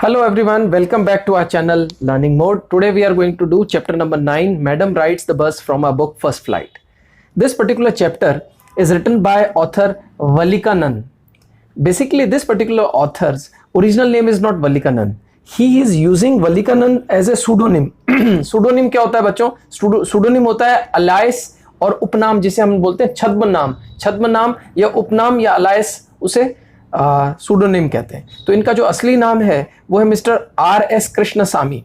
Hello everyone, welcome back to our channel Learning Mode. Today we are going to do chapter number 9, Madam Rides the Bus, from our book First Flight. This particular chapter is written by author Valikanan. Basically this particular author's original name is not Valikanan. He is using Valikanan as a pseudonym. Pseudonym क्या होता है बच्चों? Pseudonym होता है अलायस और उपनाम, जिसे हम बोलते हैं छद्म नाम। छद्म नाम या उपनाम या अलायस उसे सूडोनिम कहते हैं। तो इनका जो असली नाम है वो है mister R.S. Krishnaswamy.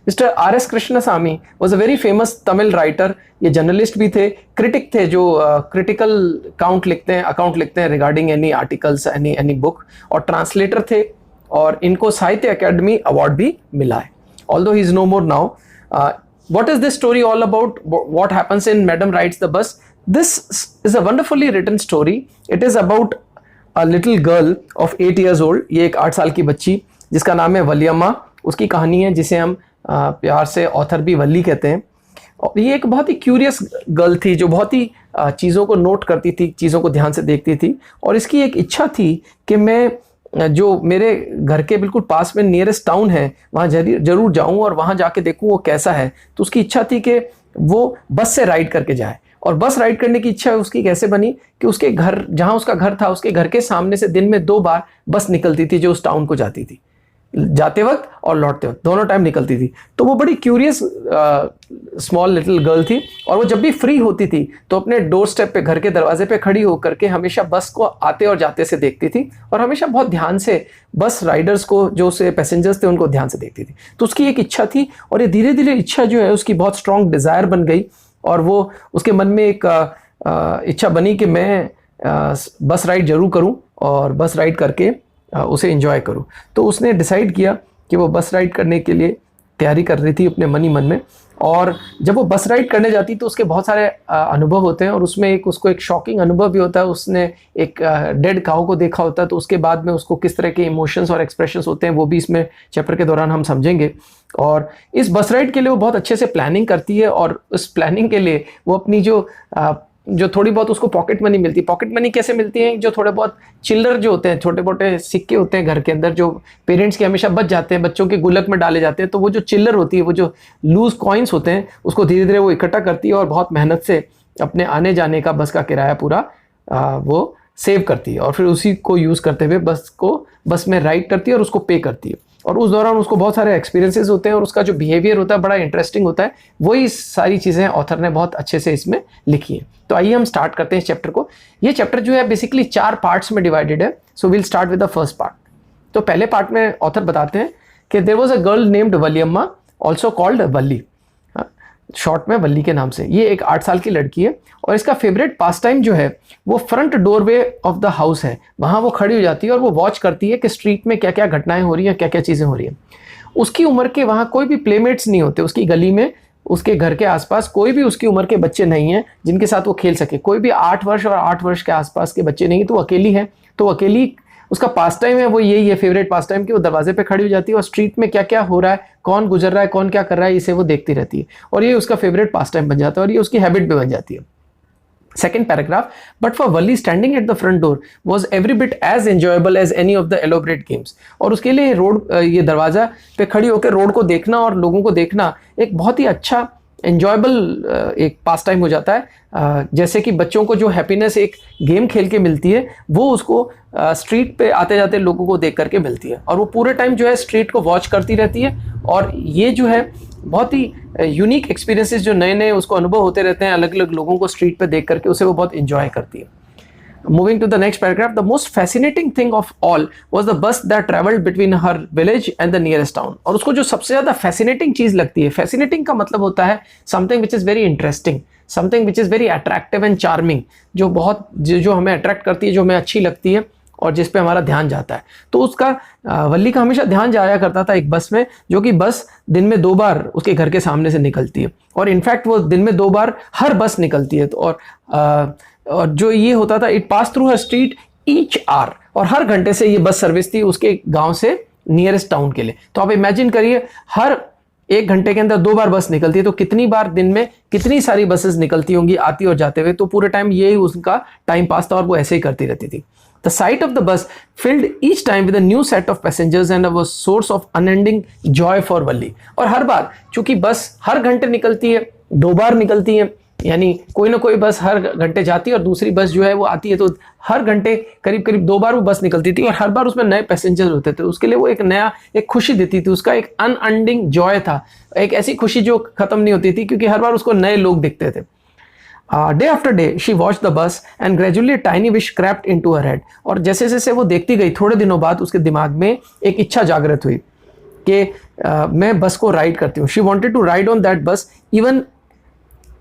Mister R.S. Krishnaswamy was a very famous Tamil writer. ये जर्नलिस्ट भी थे, क्रिटिक थे, जो क्रिटिकल अकाउंट लिखते हैं regarding any articles, any book, और ट्रांसलेटर थे, और इनको साहित्य अकेडमी अवार्ड भी मिला है। Although he is no more now. What is this story all about? What happens in Madam Rides the Bus? This is a wonderfully written story. It is about a little girl of 8 years old. ये एक 8 साल की बच्ची जिसका नाम है वलियम्मा, उसकी कहानी है, जिसे हम प्यार से ऑथर भी वल्ली कहते हैं। और ये एक बहुत ही क्यूरियस गर्ल थी जो बहुत ही चीज़ों को नोट करती थी, चीज़ों को ध्यान से देखती थी, और इसकी एक इच्छा थी कि मैं जो मेरे घर के बिल्कुल पास में नियरेस्ट टाउन है वहाँ जरूर जाऊँ और वहाँ जाके देखूँ वो कैसा है। तो उसकी इच्छा थी कि वो बस से राइड करके जाए। और बस राइड करने की इच्छा उसकी कैसे बनी कि उसके घर, जहाँ उसका घर था, उसके घर के सामने से दिन में 2 बार बस निकलती थी जो उस टाउन को जाती थी। जाते वक्त और लौटते वक्त दोनों टाइम निकलती थी। तो वो बड़ी क्यूरियस स्मॉल लिटिल गर्ल थी, और वो जब भी फ्री होती थी तो अपने डोर स्टेप पे, घर के दरवाजे पे खड़ी होकर के हमेशा बस को आते और जाते से देखती थी, और हमेशा बहुत ध्यान से बस राइडर्स को, जो उसे पैसेंजर्स थे, उनको ध्यान से देखती थी। तो उसकी एक इच्छा थी, और ये धीरे धीरे इच्छा जो है उसकी बहुत स्ट्रॉन्ग डिज़ायर बन गई, और वो उसके मन में एक इच्छा बनी कि मैं बस राइड जरूर करूं और बस राइड करके उसे एंजॉय करूं। तो उसने डिसाइड किया कि वो बस राइड करने के लिए तैयारी कर रही थी अपने मन ही मन में। और जब वो बस राइड करने जाती तो उसके बहुत सारे अनुभव होते हैं, और उसमें उसको एक शॉकिंग अनुभव भी होता है। उसने एक डेड काऊ को देखा होता है, तो उसके बाद में उसको किस तरह के इमोशंस और एक्सप्रेशंस होते हैं वो भी इसमें चैप्टर के दौरान हम समझेंगे। और इस बस राइड के लिए वो बहुत अच्छे से प्लानिंग करती है, और उस प्लानिंग के लिए वो अपनी जो थोड़ी बहुत उसको पॉकेट मनी मिलती है। पॉकेट मनी कैसे मिलती है? जो थोड़े बहुत चिल्लर जो होते हैं, छोटे मोटे सिक्के होते हैं घर के अंदर, जो पेरेंट्स के हमेशा बच जाते हैं, बच्चों के गुल्लक में डाले जाते हैं, तो वो जो चिल्लर होती है, वो जो लूज कॉइन्स होते हैं, उसको धीरे धीरे वो इकट्ठा करती है और बहुत मेहनत से अपने आने जाने का बस का किराया पूरा वो सेव करती है, और फिर उसी को यूज़ करते हुए बस में राइड करती है और उसको पे करती है। और उस दौरान उसको बहुत सारे एक्सपीरियंसेस होते हैं, और उसका जो बिहेवियर होता है बड़ा इंटरेस्टिंग होता है। वही सारी चीज़ें ऑथर ने बहुत अच्छे से इसमें लिखी हैं। तो आइए हम स्टार्ट करते हैं इस चैप्टर को। ये चैप्टर जो है बेसिकली 4 पार्ट्स में डिवाइडेड है। So will start with the first part. तो पहले पार्ट में ऑथर बताते हैं कि there was a girl named Valliamma, also called Valli, short में वल्ली के नाम से। ये एक 8 साल की लड़की है, और इसका फेवरेट पास टाइम जो है वो front doorway of the house है। वहाँ वो खड़ी हो जाती है और वो वॉच करती है कि स्ट्रीट में क्या क्या घटनाएं हो रही हैं, क्या क्या चीज़ें हो रही हैं। उसकी उम्र के वहाँ कोई भी प्लेमेट्स नहीं होते। उसकी गली में, उसके घर के आसपास कोई भी उसकी उम्र के बच्चे नहीं हैं जिनके साथ वो खेल सके। कोई भी 8 वर्ष और 8 वर्ष के आसपास के बच्चे नहीं, तो वो अकेली है। तो अकेली उसका पास टाइम है, वो यही है फेवरेट पास टाइम, कि वो दरवाजे पे खड़ी हो जाती है और स्ट्रीट में क्या क्या हो रहा है, कौन गुजर रहा है, कौन क्या कर रहा है, इसे वो देखती रहती है, और ये उसका फेवरेट पास टाइम बन जाता है, और ये उसकी हैबिट भी बन जाती है। Second paragraph, but for Valli standing at the front door was every bit as enjoyable as any of the elaborate games. और उसके लिए ये दरवाजा पे खड़ी होकर रोड को देखना और लोगों को देखना एक बहुत ही अच्छा एन्जॉयबल एक पास टाइम हो जाता है। जैसे कि बच्चों को जो हैप्पीनेस एक गेम खेल के मिलती है, वो उसको स्ट्रीट पे आते जाते लोगों को देख करके मिलती है, और वो पूरे टाइम जो है स्ट्रीट को वॉच करती रहती है। और ये जो है बहुत ही यूनिक एक्सपीरियंसेस, जो नए नए उसको अनुभव होते रहते हैं अलग अलग लोगों को स्ट्रीट पे देख करके, उसे वो बहुत इंजॉय करती है। Moving to the next paragraph, the most fascinating thing of all was the bus that traveled between her village and the nearest town. और उसको जो सबसे ज़्यादा fascinating चीज़ लगती है, fascinating का मतलब होता है something which is very interesting, something which is very attractive and charming, जो हमें अट्रैक्ट करती है, जो हमें अच्छी लगती है, और जिस पे हमारा ध्यान जाता है। तो उसका वल्ली का हमेशा ध्यान जाया करता था एक बस में, जो कि बस दिन में 2 बार उसके घर के सामने से निकलती है, और इनफैक्ट वो दिन में 2 बार हर बस निकलती है। तो और जो ये होता था, it pass through her street each hour, और हर घंटे से ये बस सर्विस थी उसके गांव से नियरेस्ट टाउन के लिए। तो आप इमेजिन करिए, हर 1 घंटे के अंदर 2 बार बस निकलती है, तो कितनी बार दिन में कितनी सारी बसेस निकलती होंगी आती और जाते हुए। तो पूरे टाइम यही उसका टाइम पास था, और वो ऐसे ही करती रहती थी। The sight of the bus filled each time with a new set of passengers and was source of unending joy for Valli. और हर बार, चूंकि बस हर घंटे निकलती है, 2 बार निकलती है, यानी कोई ना कोई बस हर घंटे जाती है और दूसरी बस जो है वो आती है, तो हर घंटे करीब करीब 2 बार वो बस निकलती थी और हर बार उसमें नए पैसेंजर होते थे। उसके लिए वो एक खुशी देती थी, उसका एक अनएंडिंग जॉय था, एक ऐसी खुशी जो खत्म नहीं होती थी, क्योंकि हर बार उसको नए लोग दिखते थे। Day after day she watch the bus and gradually tiny wish crept into her head. और जैसे जैसे वो देखती गई, थोड़े दिनों बाद उसके दिमाग में एक इच्छा जागृत हुई कि मैं बस को राइड करती हूँ। She wanted to ride on that bus even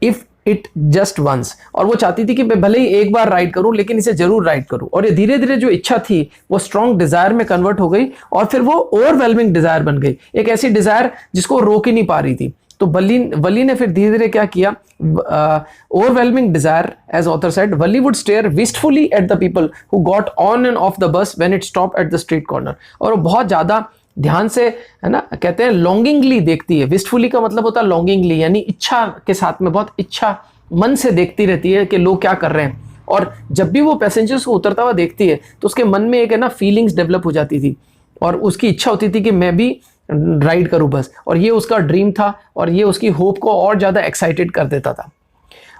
if it just once. और वो चाहती थी कि मैं भले ही एक बार राइड करूं, लेकिन इसे जरूर राइड करूं। और ये धीरे धीरे जो इच्छा थी वो स्ट्रॉन्ग डिजायर में कन्वर्ट हो गई और फिर वो ओवरवेलमिंग डिजायर बन गई, एक ऐसी डिजायर जिसको रोक ही नहीं पा रही थी। तो वली ने फिर धीरे धीरे क्या किया, overwhelming desire, as author said, Valli would stare wistfully at the people who got on and off the bus when it stop at the street corner. और वो बहुत ज्यादा ध्यान से, है ना, कहते हैं लॉन्गिंगली देखती है। विस्टफुली का मतलब होता है लॉन्गिंगली, यानी इच्छा के साथ में, बहुत इच्छा मन से देखती रहती है कि लोग क्या कर रहे हैं। और जब भी वो पैसेंजर्स को उतरता हुआ देखती है तो उसके मन में एक, है ना, फीलिंग्स डेवलप हो जाती थी और उसकी इच्छा होती थी कि मैं भी राइड करूं बस। और ये उसका ड्रीम था और ये उसकी होप को और ज़्यादा एक्साइटेड कर देता था।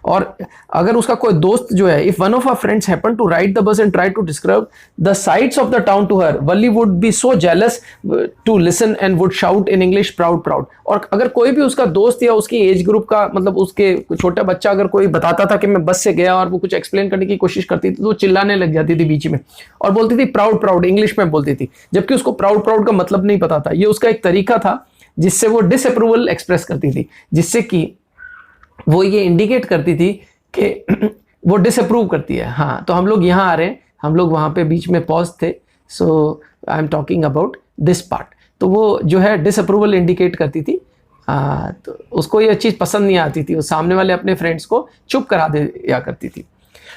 और अगर उसका कोई दोस्त जो है, if one of our friends happen to ride the bus and try to describe the sights of the town to her, Valli would be so jealous to listen and would shout in English proud proud. और अगर कोई भी उसका दोस्त या उसकी age group का, मतलब उसके छोटा बच्चा अगर कोई बताता था कि मैं बस से गया, और वो कुछ एक्सप्लेन करने की कोशिश करती थी, तो वो चिल्लाने लग जाती थी बीच में और बोलती थी प्राउड प्राउड, इंग्लिश में बोलती थी, जबकि उसको प्राउड प्राउड का मतलब नहीं पता था। ये उसका एक तरीका था जिससे वो डिसअप्रूवल एक्सप्रेस करती थी, जिससे कि वो ये इंडिकेट करती थी कि वो डिसअप्रूव करती है। हाँ, तो हम लोग यहाँ आ रहे हैं, हम लोग वहाँ पे बीच में पॉज थे, so I am talking about this part. तो वो जो है डिसअप्रूवल इंडिकेट करती थी। तो उसको ये चीज़ पसंद नहीं आती थी, वो सामने वाले अपने फ्रेंड्स को चुप करा दिया करती थी।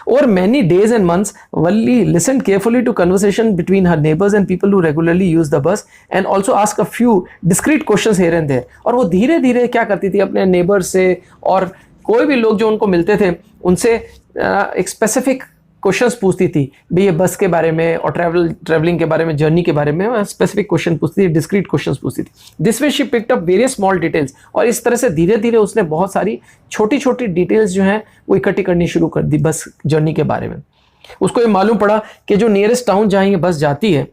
Over many days and months, Valli listened carefully to conversation between her neighbors and people who regularly use the bus, and also ask a few discreet questions here and there. और वो धीरे धीरे क्या करती थी, अपने नेबर से और कोई भी लोग जो उनको मिलते थे उनसे एक स्पेसिफिक क्वेश्चंस पूछती थी, भाई ये बस के बारे में और ट्रैवलिंग के बारे में, जर्नी के बारे में स्पेसिफिक क्वेश्चन पूछती थी, डिस्क्रीट क्वेश्चंस पूछती थी। This way she picked up various small details. और इस तरह से धीरे धीरे उसने बहुत सारी छोटी छोटी डिटेल्स जो हैं वो इकट्ठी करनी शुरू कर दी बस जर्नी के बारे में। उसको ये मालूम पड़ा कि जो नियरेस्ट टाउन जहाँ ये बस जाती है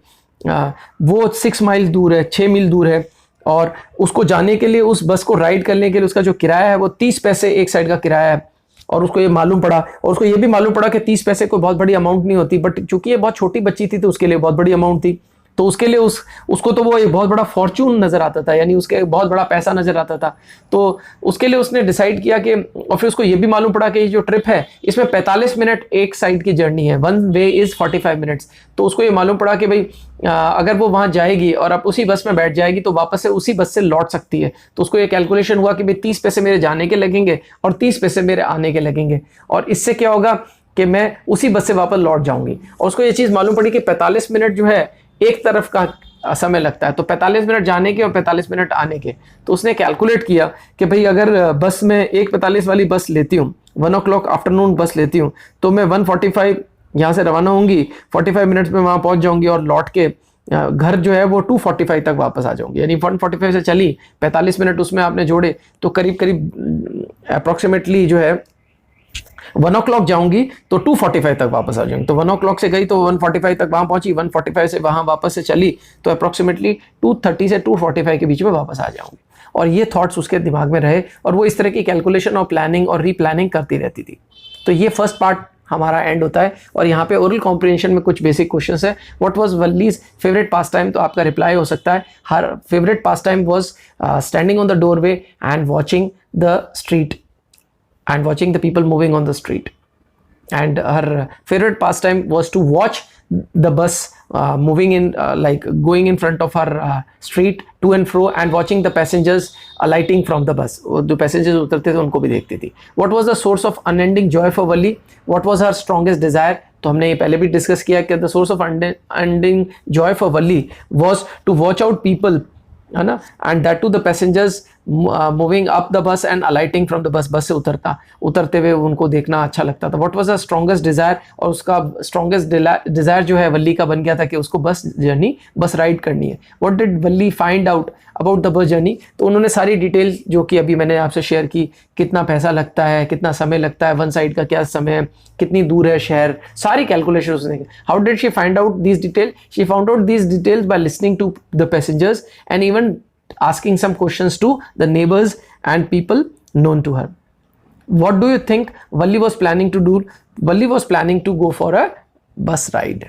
वो 6 माइल दूर है, 6 मील दूर है। और उसको जाने के लिए, उस बस को राइड करने के लिए उसका जो किराया है वो 30 पैसे एक साइड का किराया है। और उसको ये मालूम पड़ा, और उसको ये भी मालूम पड़ा कि 30 पैसे कोई बहुत बड़ी अमाउंट नहीं होती, बट चूंकि ये बहुत छोटी बच्ची थी तो उसके लिए बहुत बड़ी अमाउंट थी। तो उसके लिए उसको तो वो एक बहुत बड़ा फॉर्चून नजर आता था, यानी उसके बहुत बड़ा पैसा नजर आता था। तो उसके लिए उसने डिसाइड किया कि, और फिर उसको ये भी मालूम पड़ा कि ये जो ट्रिप है इसमें 45 मिनट एक साइड की जर्नी है, वन वे इज 45 मिनट्स। तो उसको ये मालूम पड़ा कि भाई अगर वो वहाँ जाएगी और अब उसी बस में बैठ जाएगी तो वापस से उसी बस से लौट सकती है। तो उसको ये कैलकुलेशन हुआ कि भाई 30 पैसे मेरे जाने के लगेंगे और 30 पैसे मेरे आने के लगेंगे, और इससे क्या होगा कि मैं उसी बस से वापस लौट जाऊंगी। और उसको ये चीज़ मालूम पड़ी कि 45 मिनट जो है एक तरफ का समय लगता है, तो 45 मिनट जाने के और 45 मिनट आने के। तो उसने कैलकुलेट किया कि भाई अगर बस में 1:45 वाली बस लेती हूँ, 1 o'clock आफ्टरनून बस लेती हूँ, तो मैं 1:45 यहाँ से रवाना होंगी, 45 मिनट्स में वहाँ पहुँच जाऊँगी और लौट के घर जो है वो 2:45 तक वापस आ जाऊँगी। यानी 1:45 से चली, 45 मिनट उसमें आपने जोड़े तो करीब करीब अप्रॉक्सीमेटली जो है 1 o'clock जाऊंगी तो 2:45 तक वापस आ जाऊंगी। तो 1 o'clock से गई तो 1:45 तक वहां पहुंची, 1:45 से वहां वापस से चली तो अप्रॉक्सीमेटली 2:30 से 2:45 के बीच में वापस आ जाऊंगी। और ये थॉट्स उसके दिमाग में रहे और वो इस तरह की कैलकुलेशन और प्लानिंग और रीप्लानिंग करती रहती थी। तो ये फर्स्ट पार्ट हमारा एंड होता है। और यहाँ पे ओरल कॉम्प्रिहेंशन में कुछ बेसिक क्वेश्चंस है। What was Valli's favourite pastime? तो आपका रिप्लाई हो सकता है her favourite pastime was standing on the doorway and watching the street and watching the people moving on the street. And her favorite pastime was to watch the bus moving in, like going in front of her street to and fro, and watching the passengers alighting from the bus. जो passengers उतरते थे उनको भी देखती थी। What was the source of unending joy for Valli? What was her strongest desire? तो हमने ये पहले भी डिस्कस किया कि the source of unending joy for Valli was to watch out people, है ना, and that to the passengers moving up the bus and alighting from the bus से उतरते हुए उनको देखना अच्छा लगता था। What was the strongest desire, और उसका स्ट्रॉन्गेस्ट डिजायर जो है वल्ली का बन गया था कि उसको बस राइड करनी है। What did Valli find out about the bus journey, तो उन्होंने सारी डिटेल जो कि अभी मैंने आपसे शेयर की, कितना पैसा लगता है, कितना समय लगता है, वन साइड का क्या समय है, कितनी दूर है शहर, सारी कैलकुलेशन उसने। How did she find out this detail, she found out this details by listening to the passengers and even asking some questions to the neighbors and people known to her. What do you think Valli was planning to do? Valli was planning to go for a bus ride.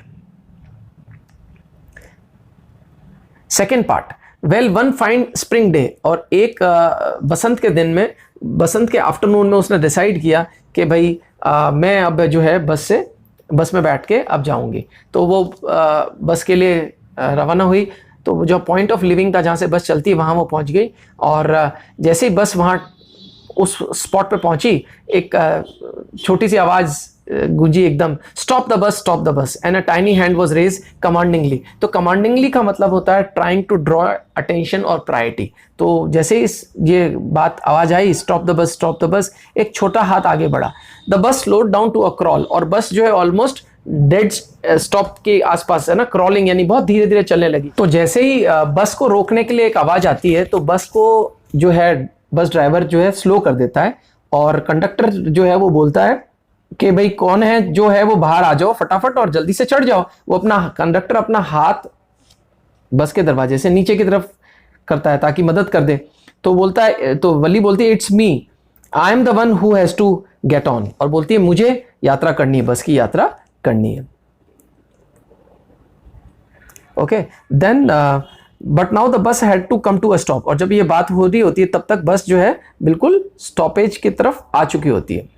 Second part, well one fine spring day, और एक बसंत के दिन में, बसंत के afternoon में उसने decide किया कि भाई मैं अब जो है बस में बैठ के अब जाऊंगी। तो वो बस के लिए रवाना हुई। तो जो पॉइंट ऑफ लिविंग था जहाँ से बस चलती है वहाँ वो पहुँच गई, और जैसे ही बस वहाँ उस स्पॉट पे पहुँची, एक छोटी सी आवाज़ गूंजी एकदम, stop the bus and a tiny hand was raise commandingly. तो कमांडिंगली का मतलब होता है ट्राइंग टू ड्रॉ अटेंशन और प्रायोरिटी। तो जैसे ही ये बात आवाज़ आई, स्टॉप द बस, एक छोटा हाथ आगे बढ़ा। The bus slowed down to a crawl, और बस जो है ऑलमोस्ट डेड स्टॉप के आसपास है ना, क्रॉलिंग यानी बहुत धीरे धीरे चलने लगी। तो जैसे ही बस को रोकने के लिए एक आवाज आती है, तो बस को जो है बस ड्राइवर जो है स्लो कर देता है, और कंडक्टर जो है वो बोलता है कि भाई कौन है जो है वो बाहर आ जाओ फटाफट और जल्दी से चढ़ जाओ। वो कंडक्टर अपना हाथ बस के दरवाजे से नीचे की तरफ करता है ताकि मदद कर दे। तो बोलता है, तो वल्ली बोलती है it's me, I am the one who has to get on, और बोलती है मुझे यात्रा करनी है, बस की यात्रा करनी है। Okay then but now the bus had to come to a stop, और जब ये बात हो रही होती है तब तक बस जो है बिल्कुल स्टॉपेज की तरफ आ चुकी होती है।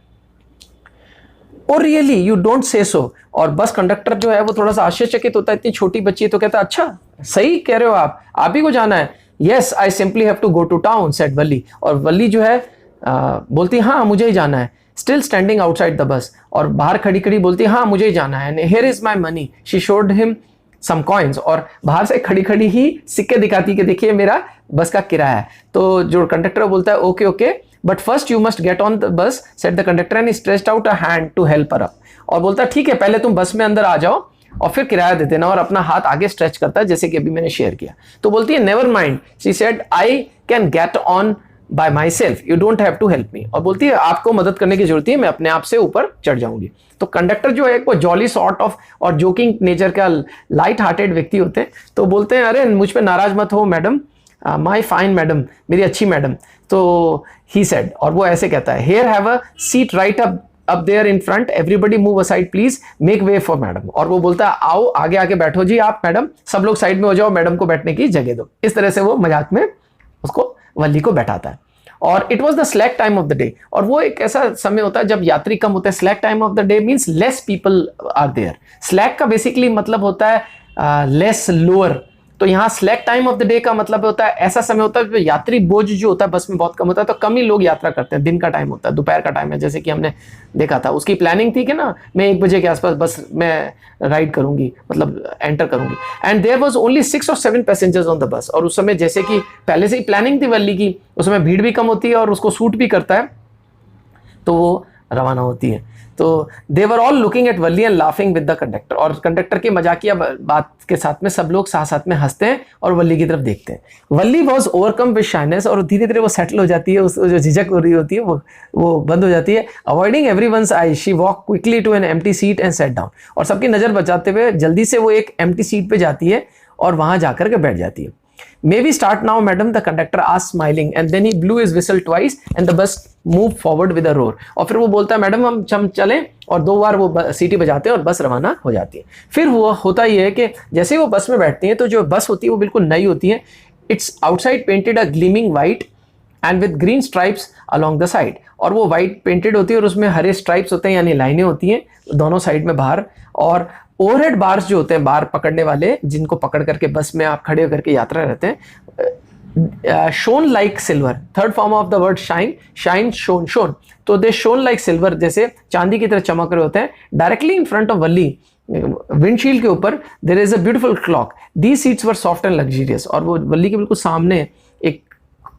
और रियली यू डोंट से सो, और बस कंडक्टर जो है वो थोड़ा सा आश्चर्यचकित होता है, इतनी छोटी बच्ची है, तो कहता है अच्छा सही कह रहे हो आप ही को जाना है। Yes I simply have to go to town said Valli, और वल्ली जो है बोलती है हाँ मुझे ही जाना है। Still standing outside the bus, और बाहर खड़ी खड़ी बोलती है हाँ मुझे ही जाना है। Here is my money, she showed him some coins, और बाहर से खड़ी खड़ी ही सिक्के दिखाती कि देखिए मेरा बस का किराया है। तो जो कंडक्टर बोलता है okay okay but first you must get on the bus said the conductor and stretched out a hand to help her up, और बोलता है ठीक है पहले तुम बस में अंदर आ जाओ और फिर किराया दे देना, और अपना हाथ आगे स्ट्रेच करता है जैसे कि अभी मैंने शेयर किया। तो बोलती है never mind, she said I can get on by my self, you don't have to help me, और बोलती है आपको मदद करने की जरूरत है, मैं अपने आप से ऊपर चढ़ जाऊंगी। तो कंडक्टर जो है वो जॉली सॉर्ट ऑफ और जोकिंग नेचर का लाइट हार्टेड व्यक्ति होते हैं, तो बोलते हैं अरे मुझ पे नाराज मत हो मैडम, माई फाइन मैडम, मेरी अच्छी मैडम। तो ही सेड, और वो ऐसे कहता है here have a seat right up there in front, everybody move aside please, make way for madam, और वो बोलता है आओ आगे आके बैठो जी आप मैडम, सब लोग साइड में हो जाओ, मैडम को बैठने की जगह दो। इस तरह से वो मजाक में उसको वल्ली को बैठाता है। और it was the slack time of the day, और वो एक ऐसा समय होता है जब यात्री कम होते हैं। Slack time of the day means less people are there. Slack का बेसिकली मतलब होता है लेस लोअर, तो यहाँ slack time of the day का मतलब होता है ऐसा समय होता है यात्री बोझ जो होता है बस में बहुत कम होता है, तो कम ही लोग यात्रा करते हैं। दिन का टाइम होता है, दोपहर का टाइम है, जैसे कि हमने देखा था। उसकी प्लानिंग थी कि ना मैं 1 बजे के आसपास बस में राइड करूंगी, मतलब एंटर करूंगी। And there was only 6 or 7 passengers on the bus, और उस समय जैसे कि पहले से ही प्लानिंग थी वल्ली की, उस समय भीड़ भी कम होती है और उसको सूट भी करता है, तो वो रवाना होती है। तो they were all looking at Valli and laughing with the conductor, और कंडक्टर की मजाकिया बात के साथ में सब लोग साथ साथ में हंसते हैं और वल्ली की तरफ देखते हैं। वल्ली वॉज ओवरकम विद शाइनेस, और धीरे धीरे वो सेटल हो जाती है, उस जो झिझक हो रही होती है वो बंद हो जाती है। Avoiding everyone's eye she walk quickly to an empty seat and set down, और सबकी नजर बचाते हुए जल्दी से वो एक एम्प्टी सीट पे जाती है और वहां जाकर के बैठ जाती है। May we start now, madam? The conductor asked, smiling, and then he blew his whistle twice, and the bus moved forward with a roar. और फिर वो बोलता है मैडम हम चलें, और 2 बार वो सीटी बजाते हैं और बस रवाना हो जाती है। फिर वो होता ये है कि जैसे ही वो बस में बैठती हैं तो जो बस होती है वो बिल्कुल नई होती है। It's outside painted a gleaming white and with green stripes along the side, और वो वाइट पेंटेड होती है और उसमें हरे स्ट्राइप्स होते हैं यानी लाइनें होती हैं दोनों साइड में बाहर। और ओवरहेड बार्स जो होते हैं, बार पकड़ने वाले जिनको पकड़ करके बस में आप खड़े होकर के यात्रा रहते हैं, shown like silver, third form of the word shine, shine shown shown, तो दे शोन लाइक सिल्वर, जैसे चांदी की तरह चमक रहे होते हैं। Directly in front of Valli windshield के ऊपर there is a beautiful clock, these seats were soft and luxurious, और वो वल्ली के बिल्कुल सामने एक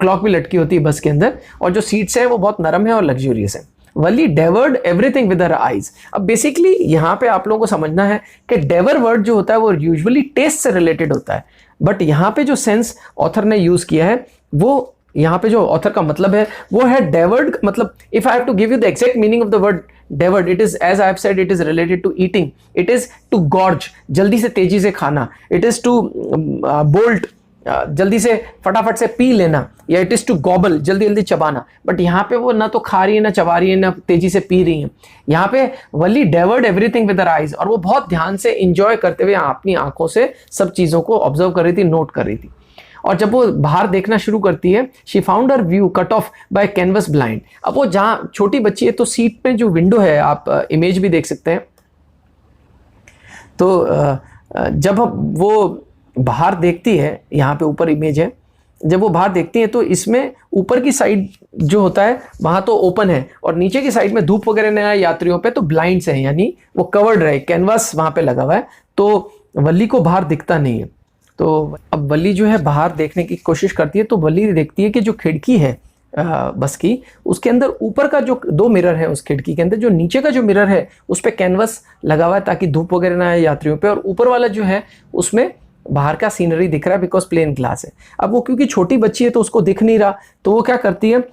क्लॉक भी लटकी होती है बस के अंदर, और जो सीट्स हैं वो बहुत नरम है और लग्जूरियस है। वली डेवर्ड एवरीथिंग विद हर आइज। अब बेसिकली यहाँ पे आप लोगों को समझना है कि डेवर वर्ड जो होता है वो यूजुअली टेस्ट से रिलेटेड होता है, बट यहाँ पे जो सेंस ऑथर ने यूज किया है वो, यहाँ पे जो ऑथर का मतलब है वो है डेवर्ड, मतलब if I have to give you the exact meaning of the word devoured, it is as I have said, it is related to eating, it is to gorge, जल्दी से तेजी से खाना, इट इज टू बोल्ट, जल्दी से फटाफट से P लेना, या इट इज टू गॉबल, जल्दी जल्दी चबाना। बट यहाँ पे वो ना तो खा रही है, ना चबा रही है, ना तेजी से पी रही है। यहाँ पे वली डेवर्ड एवरीथिंग विद हर आइज, और वो बहुत ध्यान से इंजॉय करते हुए अपनी आंखों से सब चीजों को ऑब्जर्व कर रही थी, नोट कर रही थी। और जब वो बाहर देखना शुरू करती है, she found her view cut off by canvas blind. अब वो जहाँ छोटी बच्ची है तो सीट पे जो विंडो है, आप इमेज भी देख सकते हैं, तो जब वो बाहर देखती है, यहाँ पे ऊपर इमेज है, जब वो बाहर देखती है तो इसमें ऊपर की साइड जो होता है वहाँ तो ओपन है, और नीचे की साइड में धूप वगैरह नहीं आए यात्रियों पे तो ब्लाइंड्स हैं, यानी वो कवर्ड रहे, कैनवास वहाँ पे लगा हुआ है, तो वली को बाहर दिखता नहीं है। तो अब वली जो है बाहर देखने की कोशिश करती है, तो वली देखती है कि जो खिड़की है बस की, उसके अंदर ऊपर का जो 2 मिरर है, उस खिड़की के अंदर जो नीचे का जो मिरर है उस पर कैनवस लगा हुआ है ताकि धूप वगैरह ना आए यात्रियों पे, और ऊपर वाला जो है उसमें बाहर का सीनरी दिख रहा है बिकॉज प्लेन ग्लास है। अब वो क्योंकि छोटी बच्ची है तो उसको दिख नहीं रहा, तो वो क्या करती है,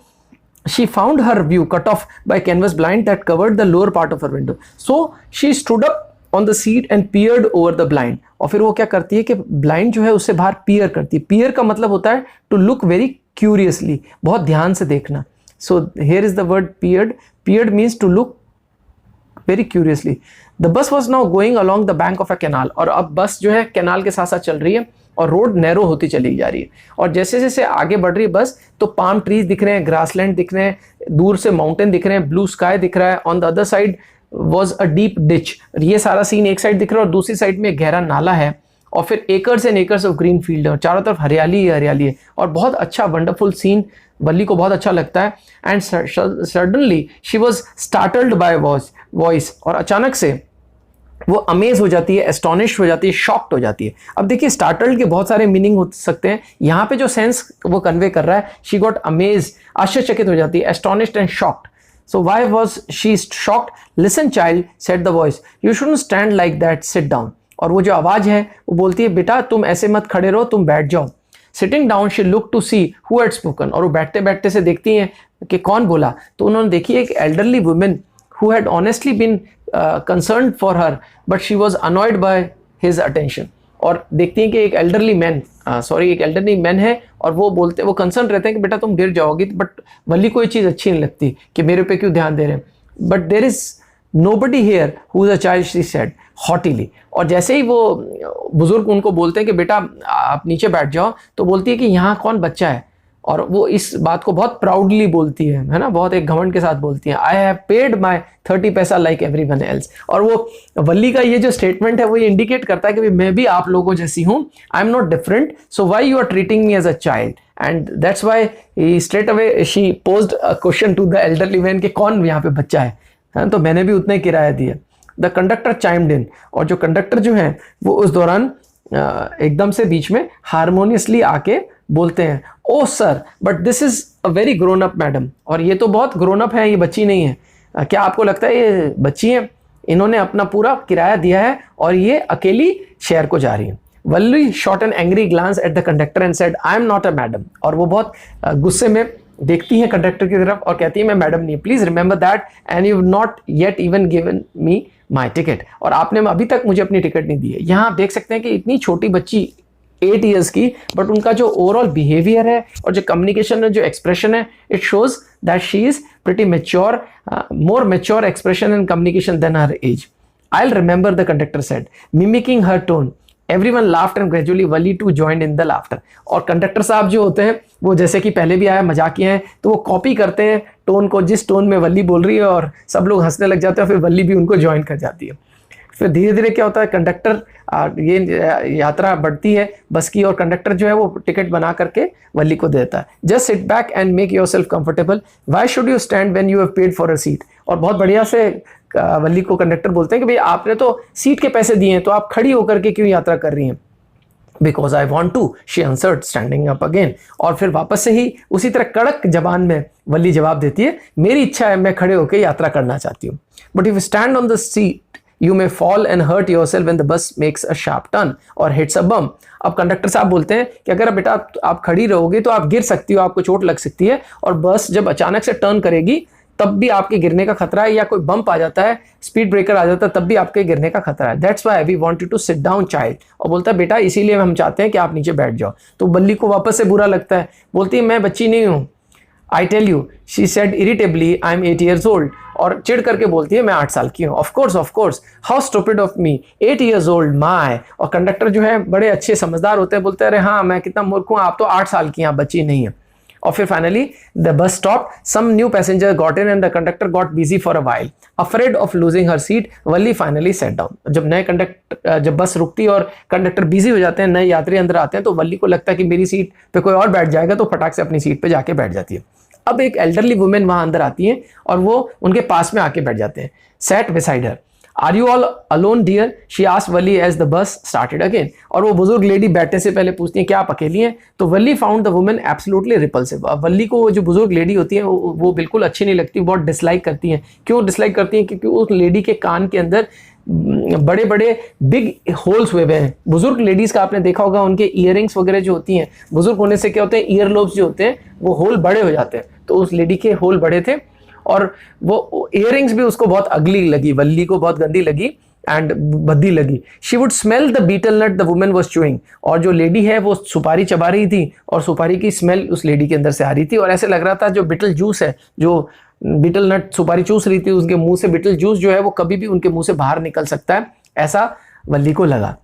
she found her view cut off by canvas blind that covered the lower part of her window, so she stood up on the seat and peered over the blind। और फिर वो क्या करती है कि ब्लाइंड जो है उससे बाहर पीयर करती है। पीयर का मतलब होता है टू लुक वेरी क्यूरियसली, बहुत ध्यान से देखना। So here is the word peered, peered means to look very curiously. The bus was now going along the bank of a canal, और अब बस जो है कैनाल के साथ साथ चल रही है और रोड नैरो होती चली जा रही है, और जैसे जैसे आगे बढ़ रही है बस तो पाम ट्रीज दिख रहे हैं, ग्रासलैंड दिख रहे हैं, दूर से माउंटेन दिख रहे हैं, ब्लू स्काई दिख रहा है। On the other side was a deep ditch, ये सारा सीन एक साइड दिख रहा है और दूसरी साइड में गहरा नाला है, और फिर acres and acres of green field है, और चारों तरफ हरियाली ही हरियाली है, और बहुत अच्छा वंडरफुल सीन वली को बहुत अच्छा लगता है। And suddenly she was startled bye voice, और अचानक से वो अमेज हो जाती है, एस्टोनिश हो जाती है, शॉक्ड हो जाती है। अब देखिए स्टार्टल्ड के बहुत सारे मीनिंग हो सकते हैं, यहाँ पे जो सेंस वो कन्वे कर रहा है, शी गॉट अमेज, आश्चर्यचकित हो जाती है, astonished and shocked. So why was she shocked? Listen child, said the voice, you shouldn't stand like that, sit down। और वो जो आवाज है वो बोलती है, बेटा तुम ऐसे मत खड़े रहो, तुम बैठ जाओ। Sitting down, she looked to see who had spoken, और वो बैठते बैठते से देखती हैं कि कौन बोला, तो उन्होंने देखी एक elderly woman who had honestly been concerned for her, but she was annoyed by his attention। और देखती हैं कि एक एल्डरली मैन, एक एल्डरली मैन है, और वो कंसर्न रहते हैं कि बेटा तुम गिर जाओगी, बट वली को ये चीज़ अच्छी नहीं लगती कि मेरे पे क्यों ध्यान दे रहे हैं। But there is nobody here who is a child, she said haughtily. और जैसे ही वो बुजुर्ग उनको बोलते हैं कि बेटा आप नीचे बैठ जाओ, तो बोलती है कि यहाँ कौन बच्चा है, और वो इस बात को बहुत प्राउडली बोलती है ना, बहुत एक घमंड के साथ बोलती है, आई हैव पेड माई 30 पैसा लाइक एवरीवन एल्स। और वो वली का ये जो स्टेटमेंट है वो ये इंडिकेट करता है कि मैं भी आप लोगों जैसी हूँ, I am not different, so why you are treating me as a child. And that's why straight away she posed a question to the elderly man कि कौन यहाँ पे बच्चा है, तो मैंने भी उतना ही किराया दिया। द कंडक्टर चाइम्ड इन, और जो कंडक्टर जो है वो उस दौरान एकदम से बीच में हारमोनियसली आके बोलते हैं, oh sir but this is a very grown up madam, और ये तो बहुत ग्रोन अप है, ये बच्ची नहीं है। क्या आपको लगता है ये बच्ची है? इन्होंने अपना पूरा किराया दिया है और ये अकेली शहर को जा रही है। Valli shot an angry glance at the conductor and said I am not a madam, और वो बहुत गुस्से में देखती है कंडक्टर की तरफ और कहती है मैं मैडम नहीं, please remember that, and you not yet even given me my ticket, और आपने अभी तक मुझे अपनी टिकट नहीं दी है। यहाँ आप देख सकते हैं कि इतनी छोटी बच्ची 8 इयर्स की, बट उनका जो ओवरऑल बिहेवियर है और जो कम्युनिकेशन है, जो एक्सप्रेशन है, it shows that she is pretty mature, more mature expression and communication than her age. I will remember, the conductor said, mimicking her tone. Everyone laughed and gradually Valli to join in the laughter. और conductor साहब जो होते हैं वो जैसे कि पहले भी आया मजाकिया हैं, तो वो कॉपी करते हैं टोन को, जिस टोन में वली बोल रही है, और सब लोग हंसने लग जाते हैं, फिर वली भी उनको ज्वाइन कर जाती है। फिर धीरे धीरे क्या होता है, कंडक्टर ये यात्रा बढ़ती है बस की, और कंडक्टर जो है वो टिकट बना करके वली को देता है। Just sit back and make your self comfortable, why should you stand when you have paid for a seat. और बहुत बढ़िया से वली को कंडक्टर बोलते हैं कि भाई आपने तो सीट के पैसे दिए हैं, तो आप खड़ी होकर के क्यों यात्रा कर रही हैं। Because I want to, she answered standing up again. और फिर वापस से ही उसी तरह कड़क जबान में वल्ली जवाब देती है, मेरी इच्छा है, मैं खड़े होकर यात्रा करना चाहती हूँ। But if stand on the seat you may fall and hurt yourself when the bus makes a sharp turn और हिट्स अ बम। अब कंडक्टर साहब बोलते हैं कि अगर बेटा आप खड़ी रहोगे तो आप गिर सकती हो, आपको चोट लग सकती है, और बस जब अचानक से टर्न करेगी तब भी आपके गिरने का खतरा है, या कोई बम्प आ जाता है, स्पीड ब्रेकर आ जाता है, तब भी आपके गिरने का खतरा है। That's why we want you to sit down child. और बोलता है बेटा इसीलिए हम चाहते हैं कि आप नीचे बैठ जाओ। तो बल्ली को वापस से बुरा लगता है, बोलती है मैं बच्ची नहीं हूँ। I tell you, she said irritably, I am 8 years old। और चिढ़ करके बोलती है मैं 8 साल की हूँ। Of course, how stupid of me, 8 years old my. और कंडक्टर जो है बड़े अच्छे समझदार होते हैं, बोलते हैं अरे हाँ मैं कितना मूर्ख हूँ, आप तो 8 साल की हैं, आप बच्ची नहीं है। और फिर finally the bus stop, some new passenger got in and the conductor got busy for a while, afraid of losing her seat, Valli finally set down. जब बस रुकती और कंडक्टर बिजी हो जाते हैं, नए यात्री अंदर आते हैं, तो वल्ली को लगता है कि मेरी सीट पे कोई और बैठ जाएगा, तो फटाक से अपनी सीट पे जाके बैठ जाती है। अब एक एल्डरली वुमेन वहां अंदर आती है और वो उनके पास में आके बैठ जाते हैं। Sat beside her, are you all alone dear, she asked Valli as the bus started again. और वो बुजुर्ग लेडी बैठने से पहले पूछती है क्या आप अकेली हैं? तो Valli found the woman absolutely repulsive. Valli को जो बुजुर्ग लेडी होती है वो बिल्कुल अच्छी नहीं लगती, बहुत डिसलाइक करती हैं। क्यों डिसलाइक करती हैं? क्योंकि उस लेडी के कान के अंदर बड़े बड़े बिग होल्स हुए हैं। बुजुर्ग लेडीज का आपने देखा होगा, उनके ईयरिंग्स वगैरह जो होती हैं, बुजुर्ग होने से क्या होते हैं, ईयर लोब्स जो होते हैं वो होल बड़े हो जाते हैं। तो उस लेडी के होल बड़े थे और वो ईयरिंग्स भी उसको बहुत अगली लगी, वल्ली को बहुत गंदी लगी एंड भद्दी लगी। She would smell the beetle not the women was chewing. और जो लेडी है वो सुपारी चबा रही थी और सुपारी की स्मेल उस लेडी के अंदर से आ रही थी, और ऐसे लग रहा था जो बीटल जूस है, जो बीटल नट सुपारी चूस रही थी, उसके मुंह से बीटल जूस जो है वो कभी भी उनके मुंह से बाहर निकल सकता है, ऐसा वल्ली को लगा।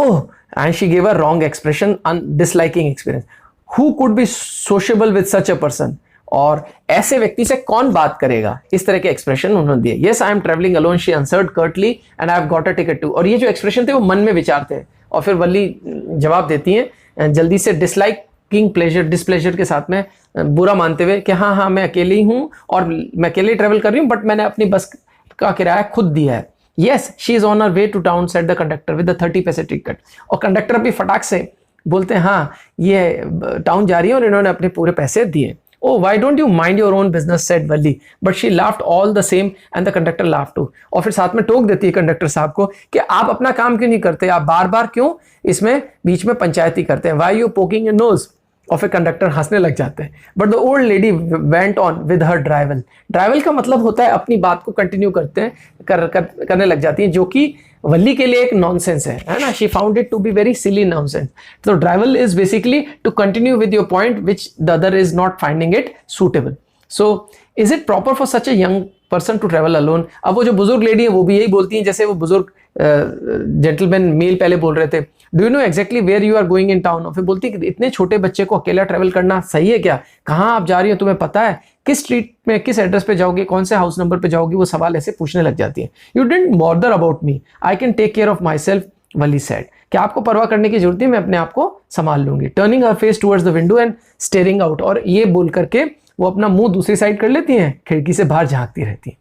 Oh, and she gave a wrong expression, disliking experience. Who could be sociable with such a person? और ऐसे व्यक्ति से कौन बात करेगा? इस तरह के एक्सप्रेशन उन्होंने दिए। Yes I am travelling alone, she answered curtly, and I have got a ticket too. और ये जो एक्सप्रेशन थे वो मन में विचार थे। और फिर वल्ली जवाब देती हैं जल्दी से, डिसलाइकिंग प्लेजर, डिसप्लेजर के साथ में, बुरा मानते हुए कि हाँ मैं अकेली हूँ और मैं अकेले ट्रेवल कर रही हूँ, बट मैंने अपनी बस का किराया खुद दिया है। Yes she is on her way to town, said the conductor with the 30 पैसे टिकट। और कंडक्टर भी फटाक से बोलते हैं हाँ ये टाउन जा रही है और इन्होंने अपने पूरे पैसे दिए। Oh, why don't you mind your own business, said Valli. But she laughed all the same and the conductor laughed too. और फिर साथ में टोक देती है कंडक्टर साहब को कि आप अपना काम क्यों नहीं करते, आप बार बार क्यों इसमें बीच में पंचायती करते हैं, why you poking your nose? और फिर कंडक्टर हंसने लग जाते हैं। But the old lady went on with her drivel. Drivel का मतलब होता है अपनी बात को कंटिन्यू करते हैं, करने लग जाती हैं, जो कि वल्ली के लिए एक नॉनसेंस है ना। She found it to be very silly nonsense. तो drivel is basically to continue with your point which the other is not finding it suitable. So is it proper for such a young person to travel alone? अब वो जो बुजुर्ग lady है वो भी यही बोलती हैं जैसे वो बुजुर्ग जेंटलमैन मेल पहले बोल रहे थे, do you know exactly where you are going in town? और फिर बोलती है इतने छोटे बच्चे को अकेला ट्रेवल करना सही है क्या? कहाँ आप जा रही हो, तुम्हें पता है? किस स्ट्रीट में, किस एड्रेस पे जाओगी, कौन से हाउस नंबर पे जाओगी? वो सवाल ऐसे पूछने लग जाती है। You didn't bother about me, I can take care of myself, Valli said. क्या आपको परवाह करने की जरूरत है, मैं अपने आप को संभाल लूंगी। Turning her face towards the window and steering out. और ये बोल करके वो अपना मुंह दूसरी साइड कर लेती हैं, खिड़की से बाहर झांकती रहती हैं।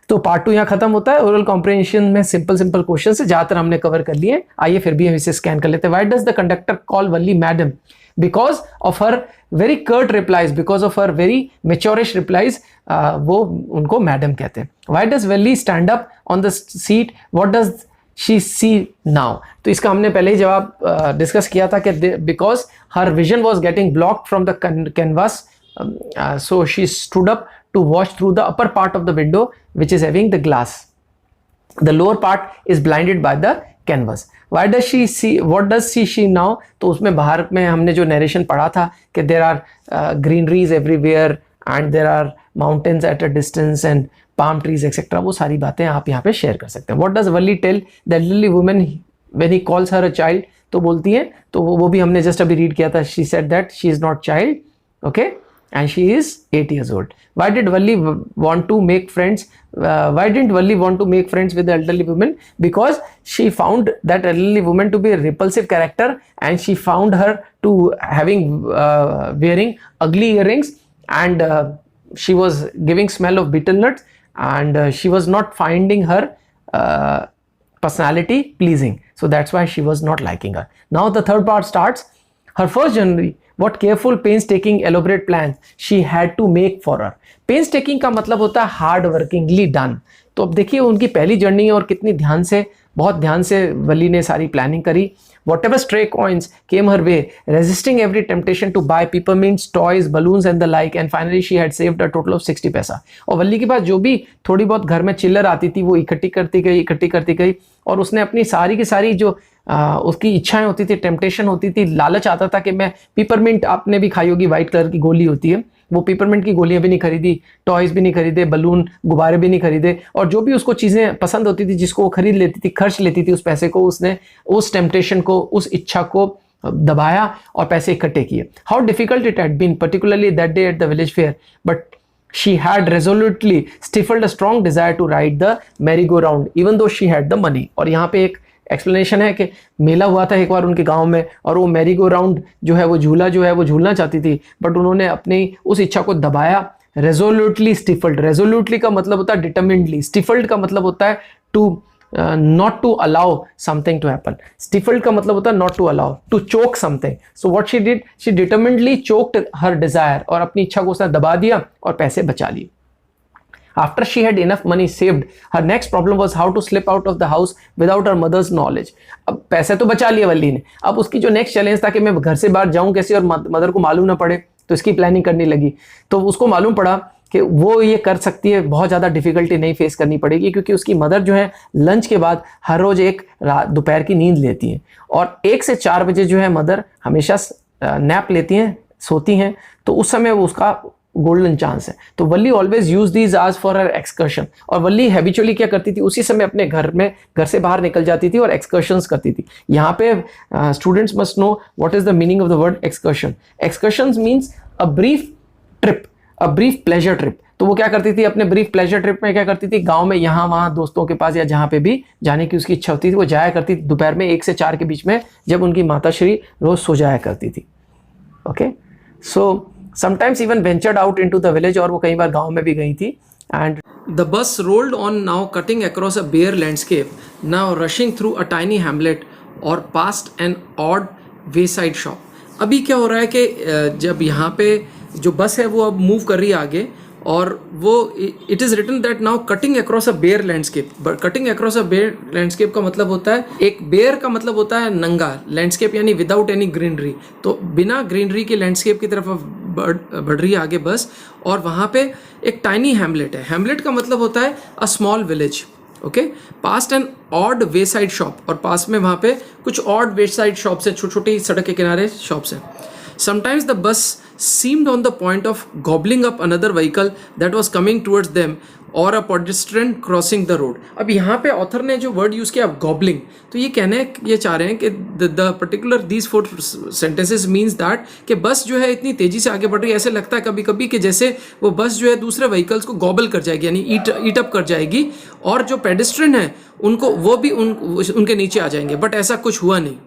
तो पार्ट 2 यहाँ खत्म होता है। ओरल कॉम्प्रिहेंशन में सिंपल क्वेश्चन से ज़्यादातर हमने कवर कर लिए। आइए फिर भी हम इसे स्कैन कर लेते हैं। Why does the conductor call Valli madam? Because of her very curt replies, because of her very maturish replies, वो उनको मैडम कहते हैं। Why does Valli stand up on the seat? What does she see now? तो इसका हमने पहले ही जवाब discuss किया था कि because her vision was getting blocked from the canvas, so she stood up to watch through the upper part of the window which is having the glass. The lower part is blinded by the canvas. Why does she see? What does she see now? तो उसमें बाहर में हमने जो narration पढ़ा था कि there are greeneries everywhere and there are mountains at a distance and palm trees etc. वो सारी बातें आप यहाँ पे शेयर कर सकते हैं। What does Valli tell the elderly woman when he calls her a child? तो बोलती है, तो वो भी हमने जस्ट अभी रीड किया था। She said that she is not child, okay? And she is 8 years old. Why did Valli want to make friends? Why didn't Valli want to make friends with the elderly woman? Because she found that elderly woman to be a repulsive character, and she found her to having wearing ugly earrings, and she was giving smell of betel nuts, and she was not finding her personality pleasing, so that's why she was not liking her. Now the third part starts. Her first journey, what careful, painstaking, elaborate plans she had to make for her. Painstaking का मतलब होता है hard वर्किंगली done. तो अब देखिए उनकी पहली journey और कितनी ध्यान से, बहुत ध्यान से वली ने सारी प्लानिंग करी. Whatever stray coins came her way, resisting every temptation to buy peppermints, toys, balloons and the like, and finally she had saved a total of 60 पैसा. और वल्ली के पास जो भी थोड़ी बहुत घर में चिल्लर आती थी वो इकट्ठी करती गई और उसने अपनी सारी की सारी जो उसकी इच्छाएं होती थी, टेम्पटेशन होती थी, लालच आता था कि मैं पिपरमिंट, आपने भी खाई होगी, वाइट कलर की गोली होती है, वो पिपरमिंट की गोलियां भी नहीं खरीदी, टॉयज भी नहीं खरीदे, बलून गुब्बारे भी नहीं खरीदे, और जो भी उसको चीज़ें पसंद होती थी जिसको वो खरीद लेती थी, खर्च लेती थी उस पैसे को, उसने उस टेम्पटेशन को, उस इच्छा को दबाया और पैसे इकट्ठे किए. How difficult it had been particularly that day at the village fair, but she had resolutely stifled a strong desire to ride the merry-go-round even though she had the money. और यहाँ पे एक एक्सप्लेनेशन है कि मेला हुआ था एक बार उनके गांव में और वो मैरी गो राउंड जो है वो झूला जो है वो झूलना चाहती थी, बट उन्होंने अपनी उस इच्छा को दबाया. रेजोल्यूटली स्टिफल्ड, रेजोल्यूटली का मतलब होता है डिटरमिनेडली, स्टिफल्ड का मतलब होता है to not to allow something to happen. Stifled का मतलब होता है not to allow, to choke something. So what she did, she determinedly choked her desire और अपनी इच्छा को उसने दबा दिया और पैसे बचा लिए. After she had enough money saved, her next problem was how to slip out of the house without her mother's knowledge. अब पैसे तो बचा लिए वल्ली ने, अब उसकी जो नेक्स्ट चैलेंज था कि मैं घर से बाहर जाऊं कैसे और मदर को मालूम ना पड़े, तो इसकी प्लानिंग करने लगी. तो उसको मालूम पड़ा कि वो ये कर सकती है, बहुत ज़्यादा डिफिकल्टी नहीं फेस करनी पड़ेगी, क्योंकि उसकी मदर जो है लंच के बाद हर रोज़ एक दोपहर की नींद लेती हैं और 1 से 4 बजे जो है मदर हमेशा नैप लेती हैं, सोती हैं, तो उस समय वो उसका गोल्डन चांस है. तो Valli always use these hours for her excursion, और वल्ली हैबिचुअली क्या करती थी, उसी समय अपने घर से बाहर निकल जाती थी और एक्सकर्शंस करती थी. यहाँ पे students must know what is the meaning of the word excursion. Excursions means a brief trip, a brief pleasure trip. तो वो क्या करती थी, अपने ब्रीफ प्लेजर ट्रिप में क्या करती थी, गांव में यहाँ वहाँ दोस्तों के पास या जहाँ पे भी जाने की उसकी इच्छा होती थी वो जाया करती थी दोपहर में 1 से 4 के बीच में, जब उनकी माताश्री रोज सो जाया करती थी. Okay, so sometimes even ventured out into the village, और वो कई बार गांव में भी गई थी. And the bus rolled on, now cutting across a bare landscape, now rushing through a tiny hamlet और past an odd wayside shop. अभी क्या हो रहा है कि जब यहाँ पे जो बस है वो अब मूव कर रही है आगे, और वो it is written that now cutting across a bare landscape. But cutting across a bare landscape का मतलब होता है, एक बेयर का मतलब होता है नंगा, लैंडस्केप यानी विदाउट एनी ग्रीनरी, तो बिना ग्रीनरी के लैंडस्केप की तरफ बढ़ रही है आगे बस. और वहाँ पे एक टाइनी हैमलेट है, हैमलेट का मतलब होता है a small village. Okay, past an odd wayside shop, और पास में वहाँ पे कुछ ऑड वे साइड शॉप्स हैं, छोटी छोटी सड़क के किनारे शॉप्स हैं. Sometimes the bus seemed on the point of gobbling up another vehicle that was coming towards them or a pedestrian crossing the road. अब यहाँ पे ऑथर ने जो वर्ड यूज़ किया gobbling, तो ये कहने ये चाह रहे हैं कि the particular these 4 sentences means that कि बस जो है इतनी तेज़ी से आगे बढ़ रही है, ऐसे लगता है कभी कभी कि जैसे वो बस जो है दूसरे व्हीकल्स को गॉबल कर जाएगी, यानी ईट अप कर जाएगी, और जो पेडेस्ट्रियन है उनको वो भी उनके नीचे आ जाएंगे, बट ऐसा कुछ हुआ नहीं.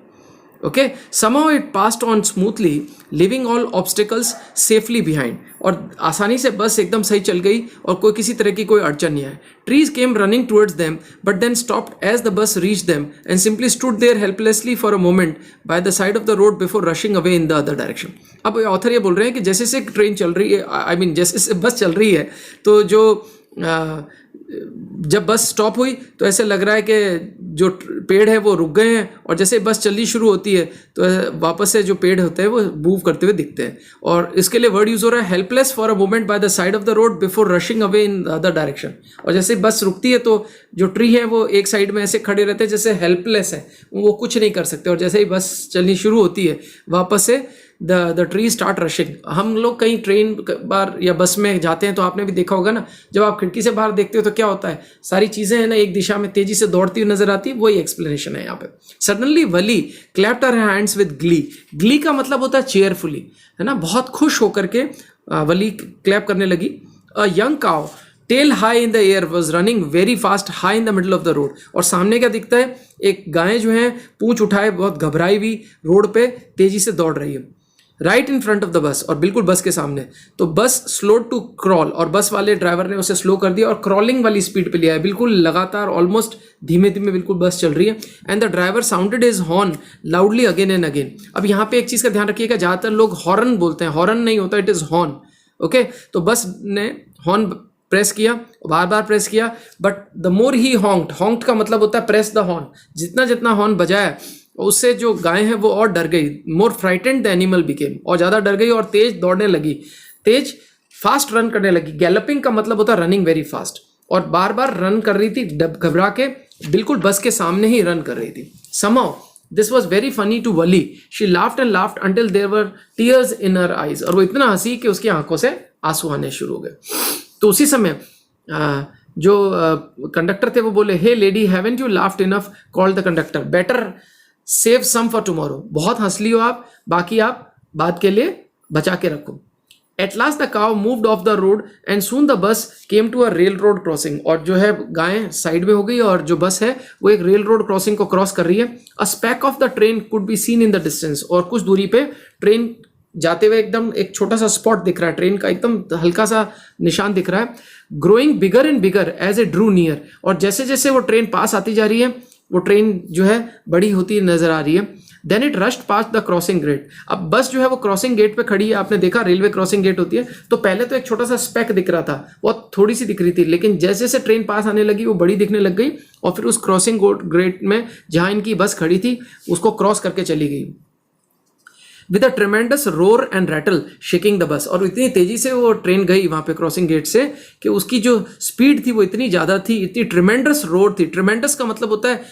Okay, somehow it passed on smoothly, leaving all obstacles safely behind. और आसानी से बस एकदम सही चल गई और कोई किसी तरह की कोई अड़चन नहीं है. Trees came running towards them, but then stopped as the bus reached them and simply stood there helplessly for a moment by the side of the road before rushing away in the other direction. अब author ये बोल रहे हैं कि जैसे से train चल रही है, I mean जैसे से बस चल रही है, तो जो जब बस स्टॉप हुई तो ऐसे लग रहा है कि जो पेड़ है वो रुक गए हैं, और जैसे बस चलनी शुरू होती है तो वापस से जो पेड़ होते हैं वो मूव करते हुए दिखते हैं. और इसके लिए वर्ड यूज़ हो रहा है helpless for a moment by the side of the road before rushing away in the other direction. और जैसे बस रुकती है तो जो ट्री है वो एक साइड में ऐसे खड़े रहते हैं जैसे हेल्पलेस है, वो कुछ नहीं कर सकते, और जैसे ही बस चलनी शुरू होती है वापस से द ट्री स्टार्ट रशिंग. हम लोग कहीं ट्रेन बार या बस में जाते हैं तो आपने भी देखा होगा ना, जब आप खिड़की से बाहर देखते हो तो क्या होता है, सारी चीज़ें हैं ना एक दिशा में तेज़ी से दौड़ती हुई नजर आती है, वही एक्सप्लेनेशन है यहाँ पे. Suddenly Wali clapped her hands with Glee. Glee का मतलब होता है चेयरफुली, है ना, बहुत खुश होकर के वली क्लैप करने लगी. A young cow tail high in the air was running very fast high in the middle of the road. और सामने क्या दिखता है, एक गाय जो है पूंछ उठाए बहुत घबराई हुई रोड पे तेजी से दौड़ रही है. Right in front of the bus, और बिल्कुल बस के सामने। तो बस स्लो टू क्रॉल, और बस वाले ड्राइवर ने उसे स्लो कर दिया और क्रॉलिंग वाली स्पीड पे लिया है, बिल्कुल लगातार, ऑलमोस्ट धीमे धीमे बिल्कुल बस चल रही है। And the driver sounded his horn loudly again and again. अब यहाँ पे एक चीज़ का ध्यान रखिएगा, ज़्यादातर लोग हॉर्न बोलते हैं, हॉर्न नहीं होता, इट इज़ हॉर्न। ओके, तो बस ने हॉर्न प्रेस किया, बार बार प्रेस किया, बट द मोर ही हॉन्क्ड, हॉन्क्ड का मतलब होता है प्रेस द हॉर्न, जितना जितना हॉर्न बजाया उससे जो गाय है वो और डर गई। मोर फ्राइटेंड द एनिमल बिकेम, और ज़्यादा डर गई और तेज दौड़ने लगी, तेज फास्ट रन करने लगी। गैलपिंग का मतलब होता है रनिंग वेरी फास्ट, और बार बार रन कर रही थी घबरा के, बिल्कुल बस के सामने ही रन कर रही थी। Somehow this was very funny to Wali. She laughed and laughed until there were tears in her eyes. और वो इतना हंसी कि उसकी आंखों से आंसू आने शुरू हो गए। तो उसी समय जो कंडक्टर थे वो बोले, hey lady, haven't you laughed enough, called the conductor, better save some for tomorrow. बहुत हंस लियो आप, बाकी आप बाद के लिए बचा के रखो। At last the cow moved off the road and soon the bus came to a railroad crossing. और जो है गाय साइड में हो गई और जो बस है वो एक रेल रोड क्रॉसिंग को क्रॉस कर रही है। A speck of the train could be seen in the distance, और कुछ दूरी पे ट्रेन जाते हुए एकदम एक छोटा सा स्पॉट दिख रहा है, ट्रेन का एकदम हल्का सा निशान दिख रहा है। Growing bigger and bigger as a drew near, और जैसे जैसे वो ट्रेन पास आती जा रही है वो ट्रेन जो है बड़ी होती नजर आ रही है। Then it rushed past the crossing gate. अब बस जो है वो क्रॉसिंग गेट पे खड़ी है, आपने देखा रेलवे क्रॉसिंग गेट होती है, तो पहले तो एक छोटा सा स्पेक दिख रहा था, बहुत थोड़ी सी दिख रही थी, लेकिन जैसे जैसे ट्रेन पास आने लगी वो बड़ी दिखने लग गई, और फिर उस क्रॉसिंग गेट में जहां इनकी बस खड़ी थी उसको क्रॉस करके चली गई। With a tremendous roar and rattle shaking the bus, और इतनी तेजी से वो ट्रेन गई वहां पे क्रॉसिंग गेट से कि उसकी जो स्पीड थी वो इतनी ज्यादा थी, इतनी ट्रिमेंडस रोर थी। ट्रिमेंडस का मतलब होता है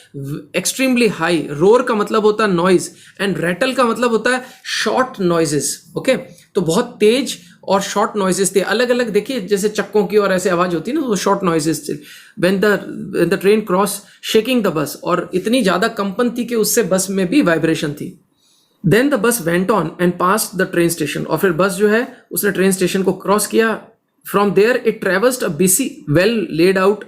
एक्सट्रीमली हाई, रोर का मतलब होता है नॉइज, एंड रैटल का मतलब होता है शॉर्ट नॉइजेस। ओके, तो बहुत तेज और शॉर्ट नॉइजेस थे, अलग अलग, देखिए जैसे चक्कों की और ऐसे आवाज होती है ना, वो शॉर्ट नॉइजेस थे। When the train cross shaking the bus, और इतनी ज्यादा कंपन थी कि उससे बस में भी वाइब्रेशन थी। Then the bus went on and pass the train station, और फिर बस जो है उसने ट्रेन स्टेशन को क्रॉस किया। From there it traversed a busy well laid out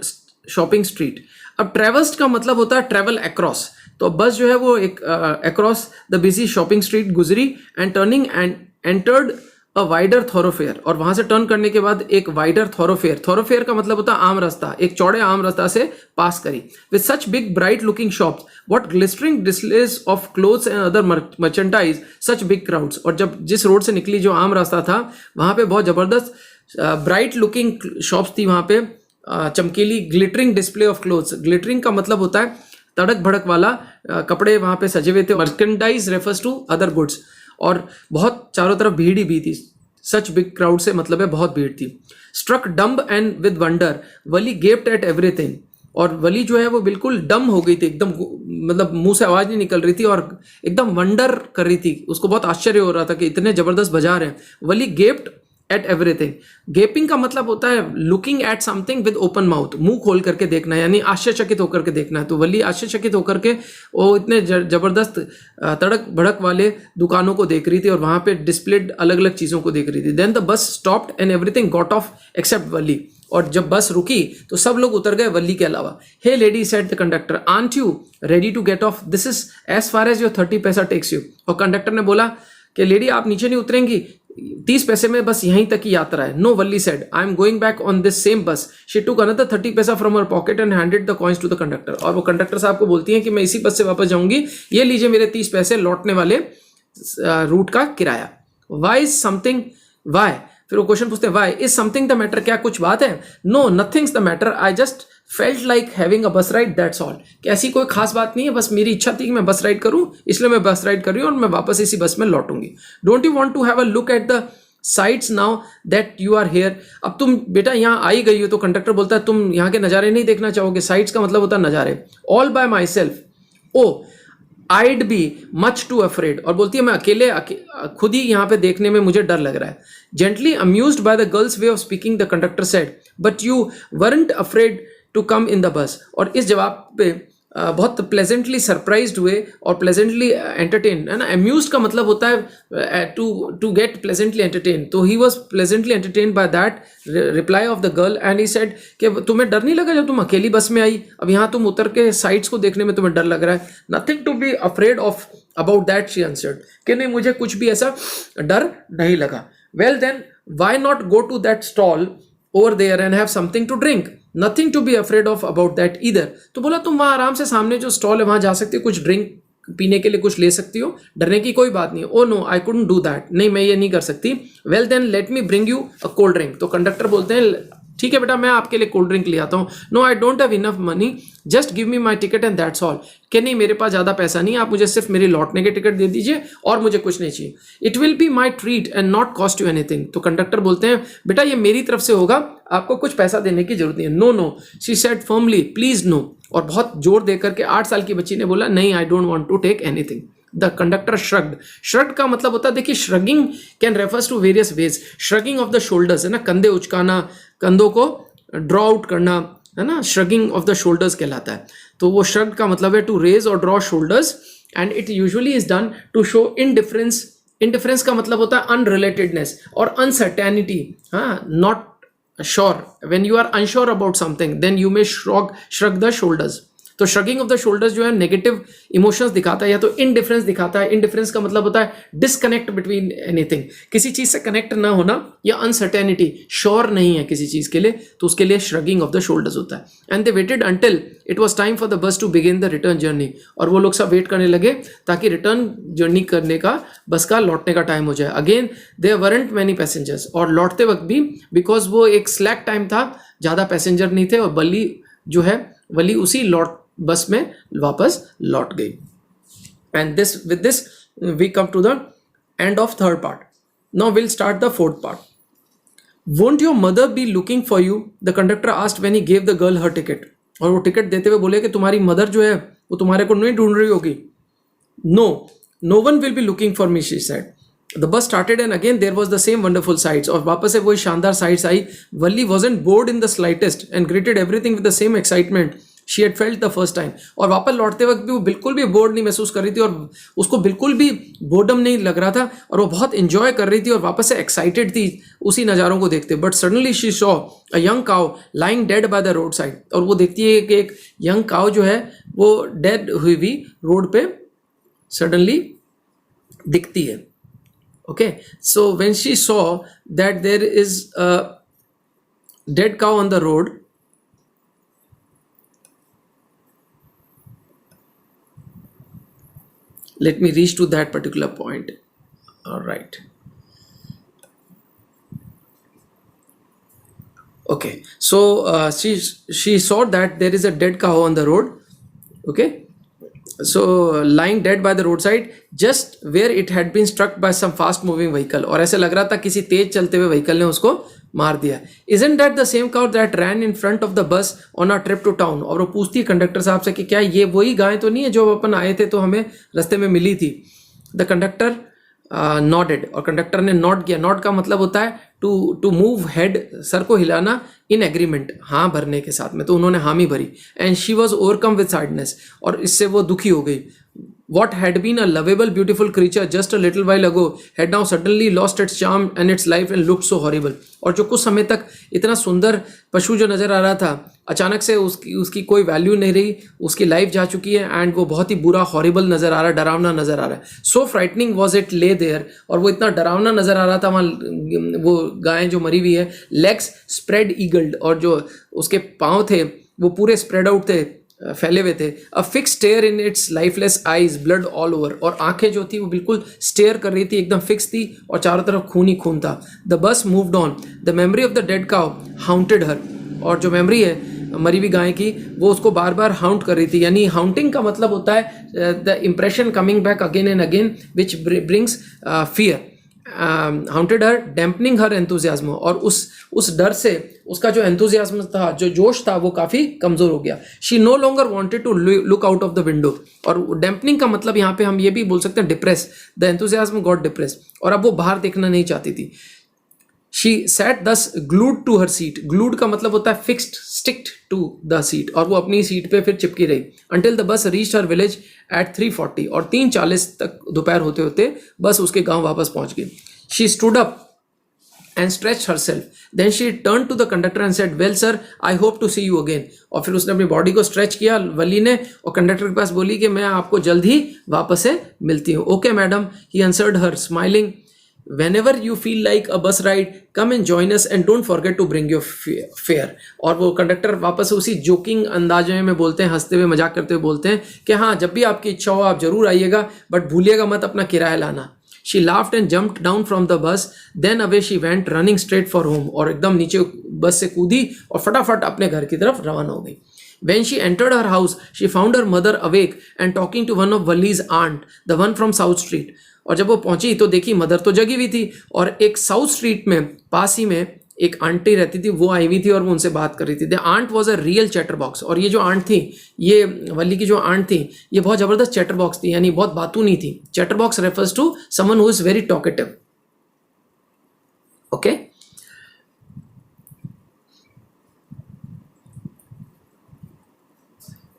shopping street. अब ट्रेवर्स्ड का मतलब होता है ट्रेवल अक्रॉस, तो बस जो है वो एक across the busy shopping street गुजरी and turning and entered a wider thoroughfare, और वहां से टर्न करने के बाद एक वाइडर थॉरोफेयर, थॉरोफेयर का मतलब होता है आम रास्ता, एक चौड़े आम रास्ता से पास करी। With such big bright looking shops, what ग्लिस्टरिंग displace of clothes and other merchandise, such big crowds. और जब जिस रोड से निकली जो आम रास्ता था वहां पे बहुत जबरदस्त ब्राइट लुकिंग शॉप्स थी, वहां पे चमकीली glittering display of clothes, glittering का मतलब होता है तड़क भड़क वाला कपड़े वहां पे सजे हुए थे। Merchandise refers to other goods, और बहुत चारों तरफ भीड़ ही भीड़ थी। सच बिग क्राउड से मतलब है बहुत भीड़ थी। Struck dumb and with wonder, Valli gaped at everything, और वली जो है वो बिल्कुल डम हो गई थी, एकदम मतलब मुंह से आवाज नहीं निकल रही थी और एकदम वंडर कर रही थी, उसको बहुत आश्चर्य हो रहा था कि इतने जबरदस्त बजा रहे हैं। वली गेप्ड एट एवरीथिंग, गेपिंग का मतलब होता है looking at something with open mouth, मुंह खोल करके देखना, यानी आश्चर्यचकित होकर के देखना है। तो वली आश्चर्यचकित होकर के वो इतने जबरदस्त तड़क भड़क वाले दुकानों को देख रही थी और वहां पे डिस्प्लेड अलग अलग चीजों को देख रही थी। Then the bus stopped and everything got off except Valli, और जब बस रुकी तो सब लोग उतर गए वली के अलावा। Hey lady said the conductor, aren't you ready to get off, this is as far as your 30 paisa takes you. और कंडक्टर ने बोला कि लेडी आप नीचे नहीं उतरेंगी, 30 पैसे में बस यहीं तक की यात्रा है। No, Valli said, I am going back on this same bus. She took another 30 paisa from her pocket and handed the coins to the conductor. और वो कंडक्टर साहब को बोलती हैं कि मैं इसी बस से वापस जाऊंगी, ये लीजिए मेरे 30 पैसे लौटने वाले रूट का किराया। वाई इज समथिंग, वाई, फिर वो क्वेश्चन पूछते हैं why is something the matter, क्या कुछ बात है? No, nothing's the matter, I just felt like having a bus ride, that's all. कि ऐसी कोई खास बात नहीं है, बस मेरी इच्छा थी कि मैं बस राइड करूं, इसलिए मैं बस राइड कर रही हूं और मैं वापस इसी बस में लौटूंगी। Don't you want to have a look at the sights now that you are here, अब तुम बेटा यहाँ आई गई हो, तो कंडक्टर बोलता है तुम यहाँ के नज़ारे नहीं देखना चाहोगे? साइट्स का मतलब होता है नज़ारे। All by my self, oh I'd be much too afraid, और बोलती है मैं अकेले खुद ही यहाँ पे देखने में मुझे डर लग रहा है। Gently amused by the girl's way of speaking, the conductor said, but you weren't afraid to come in the bus। और इस जवाब पे बहुत प्लेजेंटली सरप्राइज्ड हुए और प्लेजेंटली एंटरटेन, है ना। अम्यूज्ड का मतलब होता है टू गेट प्लेजेंटली एंटरटेन, तो he was pleasantly entertain by that reply off the girl and he said कि तुम्हें डर नहीं लगा जब तुम अकेली बस में आई, अब यहाँ तुम उतर के साइड्स को देखने में तुम्हें डर लग रहा है। Nothing to be afraid of about that, she answered, कि नहीं मुझे कुछ भी ऐसा डर नहीं लगा। Well then why not go to that stall over there and have something to drink, nothing to be afraid of about that either। तो बोला तुम वहां आराम से सामने जो स्टॉल है वहां जा सकती हो, कुछ ड्रिंक पीने के लिए कुछ ले सकती हो, डरने की कोई बात नहीं है। Oh no I couldn't do that, नहीं मैं ये नहीं कर सकती। Well then let me bring you a cold drink, तो कंडक्टर बोलते हैं ठीक है बेटा मैं आपके लिए कोल्ड ड्रिंक ले आता हूँ। No I don't have enough money, just give me my ticket and that's all, कि नहीं मेरे पास ज़्यादा पैसा नहीं, आप मुझे सिर्फ मेरी लौटने के टिकट दे दीजिए और मुझे कुछ नहीं चाहिए। It will be my treat and not cost you anything, तो कंडक्टर बोलते हैं बेटा ये मेरी तरफ से होगा, आपको कुछ पैसा देने की जरूरत नहीं है। No no, she said firmly please no, और बहुत जोर देकर के 8 साल की बच्ची ने बोला नहीं I don't want to take anything. The conductor shrugged, shrugged का मतलब होता है, देखिए shrugging can refers to various ways, shrugging off the shoulders है ना, कंधे उचकाना, कंधों को ड्रॉ आउट करना, है ना, श्रगिंग ऑफ द शोल्डर्स कहलाता है। तो वो श्रग्ड का मतलब है टू रेज और draw shoulders and it usually is done to show indifference. Indifference का मतलब होता है अनरिलेटेडनेस और अनसर्टेनिटी, हाँ, not sure, when you are unsure about something then you may shrug the shoulders. तो श्रगिंग ऑफ द शोल्डर्स जो है negative emotions दिखाता है या तो इनडिफरेंस दिखाता है। इनडिफरेंस का मतलब होता है डिसकनेक्ट बिटवीन एनीथिंग, किसी चीज से कनेक्ट ना होना, या अनसर्टेनिटी, श्योर नहीं है किसी चीज के लिए, तो उसके लिए श्रगिंग ऑफ द शोल्डर्स होता है। And they waited until it was time for the bus to begin the return journey, और वो लोग सब वेट करने लगे ताकि रिटर्न जर्नी करने का, बस का लौटने का टाइम हो जाए। Again there weren't many passengers, और लौटते वक्त भी बिकॉज वो एक स्लैक टाइम था, ज़्यादा पैसेंजर नहीं थे, और बल्ली जो है वली उसी बस में वापस लौट गई। And this with this we come to the end of third part. Now will start the fourth part. Won't your mother be looking for you, the conductor asked when he gave the girl her ticket, और वो ticket देते हुए बोले कि तुम्हारी mother जो है वो तुम्हारे को नहीं ढूंढ रही होगी। No, no one will be looking for me, she said. The bus started and again there was the same wonderful sights, और वापस से वही शानदार sights I. Valli wasn't bored in the slightest and greeted everything with the same excitement she had felt the first time, और वापस लौटते वक्त भी वो बिल्कुल भी बोर्ड नहीं महसूस कर रही थी, और उसको बिल्कुल भी बोर्डम नहीं लग रहा था, और वो बहुत इंजॉय कर रही थी और वापस से एक्साइटेड थी उसी नज़ारों को देखते। But suddenly she saw a young cow lying dead by the road side, और वो देखती है कि एक यंग काउ जो है वो डेड हुई हुई रोड पे सडनली दिखती है। Okay, so when she saw that there is a dead cow on the road, let me reach to that particular point. All right. Okay, so she saw that there is a dead cow on the road. Okay. So lying dead by the roadside, just where it had been struck by some fast moving vehicle, और ऐसे लग रहा था किसी तेज चलते हुए vehicle ने उसको मार दिया। Isn't that the same cow that ran in front of the bus on our trip to town? और वो पूछती है कंडक्टर साहब से कि क्या ये वही गाय तो नहीं है जो अपन आए थे तो हमें रास्ते में मिली थी। द कंडक्टर नॉडेड, और कंडक्टर ने नॉड किया। नॉड का मतलब होता है टू मूव हेड, सर को हिलाना, इन एग्रीमेंट, हाँ भरने के साथ में, तो उन्होंने हामी भरी। And she was overcome with sadness, और इससे वो दुखी हो गई। What had been a lovable, beautiful creature just a little while ago had now suddenly lost its charm and its life and looked so horrible. और जो कुछ समय तक इतना सुंदर पशु जो नज़र आ रहा था, अचानक से उसकी कोई वैल्यू नहीं रही, उसकी लाइफ जा चुकी है, एंड वो बहुत ही बुरा, हॉरिबल नज़र आ रहा है, डरावना नज़र आ रहा है। So frightening was it lay there, और वो इतना डरावना नज़र आ रहा था वहाँ वो गाय जो मरी हुई है। लेग्स स्प्रेड ईगल्ड, और जो उसके पाँव थे वो पूरे स्प्रेड आउट थे, फैले हुए थे। A fix stare in its lifeless eyes, blood all over, और आंखें जो थी वो बिल्कुल स्टेयर कर रही थी, एकदम फिक्स थी, और चारों तरफ खून ही खून था। The bus moved on, the memory of the dead cow haunted her, और जो मेमोरी है मरी हुई गाय की वो उसको बार बार हाउंट कर रही थी। यानी हाउंटिंग का मतलब होता है the impression coming back again and again which brings fear. Haunted her dampening her enthusiasm, और उस डर से उसका जो एंथुजियाज्म था, जो जोश था, वो काफ़ी कमज़ोर हो गया। She no longer wanted to look out of the window, और डैम्पनिंग का मतलब यहाँ पे हम ये भी बोल सकते हैं depress, the enthusiasm got depress, और अब वो बाहर देखना नहीं चाहती थी। She sat thus glued to her seat. Glued का मतलब होता है fixed, sticked to the seat, और वो अपनी सीट पे फिर चिपकी रही until the bus reached her village at 3:40, और 3:40 तक दोपहर होते होते बस उसके गांव वापस पहुंच गई. She stood up and stretched herself. Then she turned to the conductor and said, well sir, I hope to see you again. और फिर उसने अपनी बॉडी को स्ट्रेच किया वली ने, और कंडक्टर के पास बोली कि मैं आपको जल्द ही वापस से मिलती हूँ. Okay madam, he answered her smiling. Whenever you feel like a bus ride, come and join us and don't forget to bring your fare. और वो कंडक्टर वापस उसी जोकिंग अंदाजे में बोलते हैं, हंसते हुए मजाक करते हुए बोलते हैं कि हाँ, जब भी आपकी इच्छा हो आप जरूर आइएगा, बट भूलिएगा मत अपना किराया लाना. She laughed and jumped down from the bus. Then away she went, running straight for home. और एकदम नीचे बस से कूदी और फटाफट अपने घर की तरफ रवाना हो गई. When she entered her house, she found her mother awake and talking to one of Wally's aunt, the one from South Street. और जब वो पहुंची तो देखी मदर तो जगी हुई थी, और एक साउथ स्ट्रीट में पास ही में एक आंटी रहती थी, वो आई हुई थी और वो उनसे बात कर रही थी. The aunt was a real chatter box. और ये जो आंट थी, ये वली की जो आंट थी, ये बहुत ज़बरदस्त चैटर बॉक्स थी, यानी बहुत बातूनी थी. Chatter box refers to someone who is very talkative. Okay,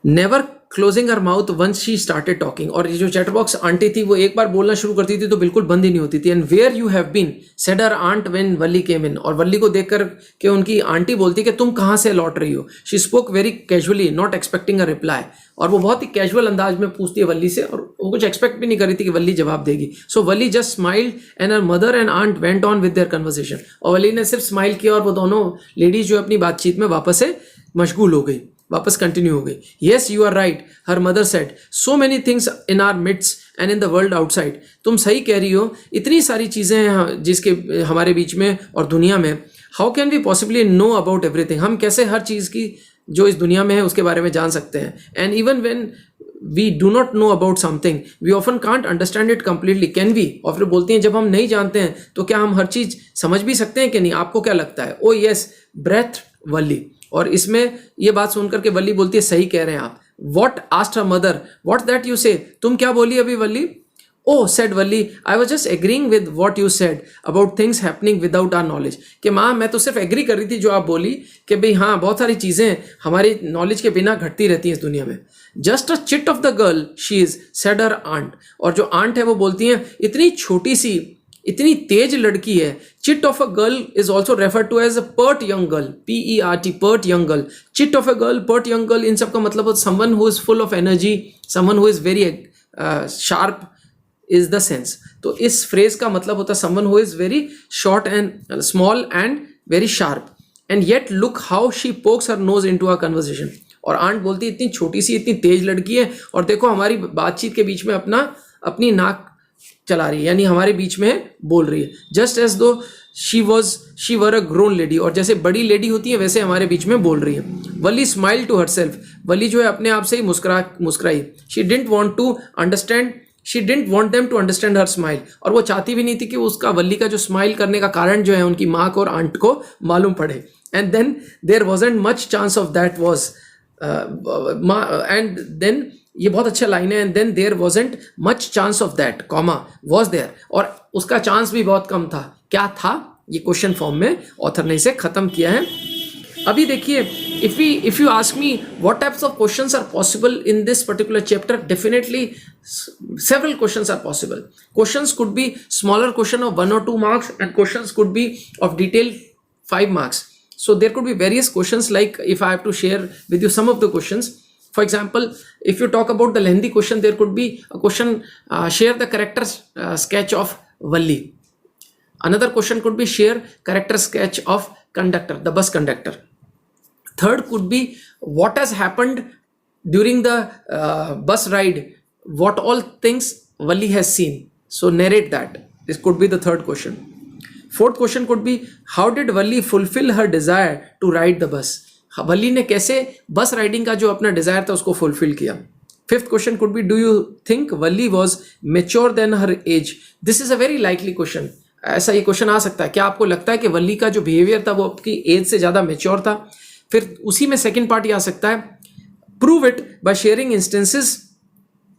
never closing her mouth once she started talking. और ये जो चैटर बॉक्स आंटी थी, वो एक बार बोलना शुरू करती थी तो बिल्कुल बंद ही नहीं होती थी. And where you have been, said her aunt when Valli came in. और वली को देखकर के उनकी आंटी बोलती कि तुम कहाँ से लौट रही हो. She spoke very casually, not expecting a reply. और वो बहुत ही कैजुअल अंदाज में पूछती है वली से, और वो कुछ एक्सपेक्ट भी नहीं कर रही थी कि वली जवाब देगी. So Valli just smiled and her mother and aunt went on with their conversation. और वली ने सिर्फ स्माइल किया और वो दोनों लेडीज जो अपनी बातचीत में वापस से मशगूल हो गई, वापस कंटिन्यू हो गई. Yes you are right, her mother said, so many things in our midst and in the world outside. तुम सही कह रही हो, इतनी सारी चीज़ें हैं जिसके हमारे बीच में और दुनिया में. How can we possibly know about everything. हम कैसे हर चीज़ की जो इस दुनिया में है उसके बारे में जान सकते हैं. And even when we do not know about something we often can't understand it completely. Can we. और फिर बोलती हैं जब हम नहीं जानते हैं तो क्या हम हर चीज़ समझ भी सकते हैं कि नहीं. आपको क्या लगता है. ओ यस, ब्रेथ वली. और इसमें ये बात सुनकर के वली बोलती है सही कह रहे हैं आप. What asked her mother, what that you say. तुम क्या बोली अभी Valli. Oh said Valli, I was just agreeing with what you said about things happening without our knowledge. कि माँ मैं तो सिर्फ एग्री कर रही थी जो आप बोली कि भाई हाँ, बहुत सारी चीज़ें हमारी नॉलेज के बिना घटती रहती हैं इस दुनिया में. Just a chit of the girl she is, said her aunt. और जो आंट है वो बोलती हैं इतनी छोटी सी, इतनी तेज लड़की है. Chit of a girl is also refer to as a pert young girl, PERT, pert young girl. Chit of a girl, pert young girl, इन सब का मतलब someone who is full of energy, someone who is very sharp is the sense. तो इस phrase का मतलब होता है someone who is very short and small and very sharp. And yet look how she pokes her nose into our conversation. और aunt बोलती है इतनी छोटी सी, इतनी तेज लड़की है, और देखो हमारी बातचीत के बीच में अपनी नाक चला रही है, यानी हमारे बीच में बोल रही है. जस्ट एज दो she were a grown lady. और जैसे बड़ी लेडी होती है वैसे हमारे बीच में बोल रही है. Valli smile to herself. Valli जो है अपने आप से ही मुस्कुराई. She didn't want them to understand her smile. और वो चाहती भी नहीं थी कि उसका वली का जो स्माइल करने का कारण जो है उनकी माँ को और आंट को मालूम पड़े. And then there wasn't much chance of that was and then, ये बहुत अच्छा लाइन है. And then there wasn't much chance of that, comma, was there. और उसका चांस भी बहुत कम था. क्या था, ये क्वेश्चन फॉर्म में ऑथर ने इसे खत्म किया है. अभी देखिए, if you ask me what types of questions are possible in this particular chapter, definitely several questions are possible. Questions could be smaller question of 1 or 2 marks, and questions could be of detail 5 marks. So there could be various questions, like if I have to share with you some of the questions. For example, if you talk about the lengthy question, there could be a question, share the character sketch of Valli. Another question could be share character sketch of conductor, the bus conductor. Third could be what has happened during the bus ride, what all things Valli has seen. So narrate that. This could be the third question. Fourth question could be how did Valli fulfill her desire to ride the bus. वली ने कैसे बस riding का जो अपना Dzire था उसको fulfil किया. Fifth question could be do you think Valli was mature than her age. This is a very likely question. ऐसा ये क्वेश्चन आ सकता है, क्या आपको लगता है कि वली का जो बिहेवियर था वो आपकी एज से ज़्यादा मेच्योर था. फिर उसी में सेकेंड पार्ट ये आ सकता है, prove it by sharing instances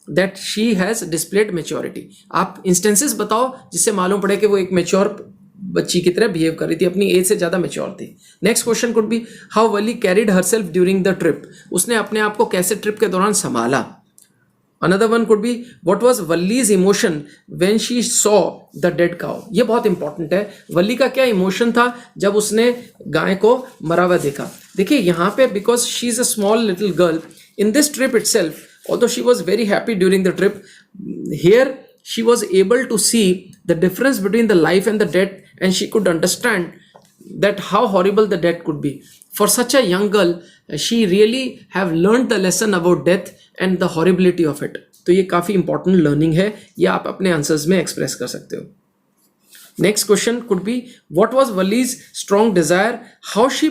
that she has displayed maturity. आप इंस्टेंसेस बताओ जिससे मालूम पड़े कि वो एक मेच्योर बच्ची की तरह बिहेव कर रही थी, अपनी एज से ज़्यादा मेच्योर थी. Next question could B how Wali carried herself during the trip. उसने अपने आप को कैसे ट्रिप के दौरान संभाला. Another one could be what was Valli's emotion when she saw the dead cow. ये बहुत इंपॉर्टेंट है. वल्ली का क्या इमोशन था जब उसने गाय को मरा हुआ देखा. देखिए यहाँ पे because she is a small little girl in this trip itself, although she was very happy during the trip, here she was able to see the difference between the life and the death, and she could understand that how horrible the death could be. For such a young girl, she really have learned the lesson about death and the horribility of it. तो ये काफ़ी important learning है, ये आप अपने answers में express कर सकते हो. Next question could be what was Valli's strong desire, how she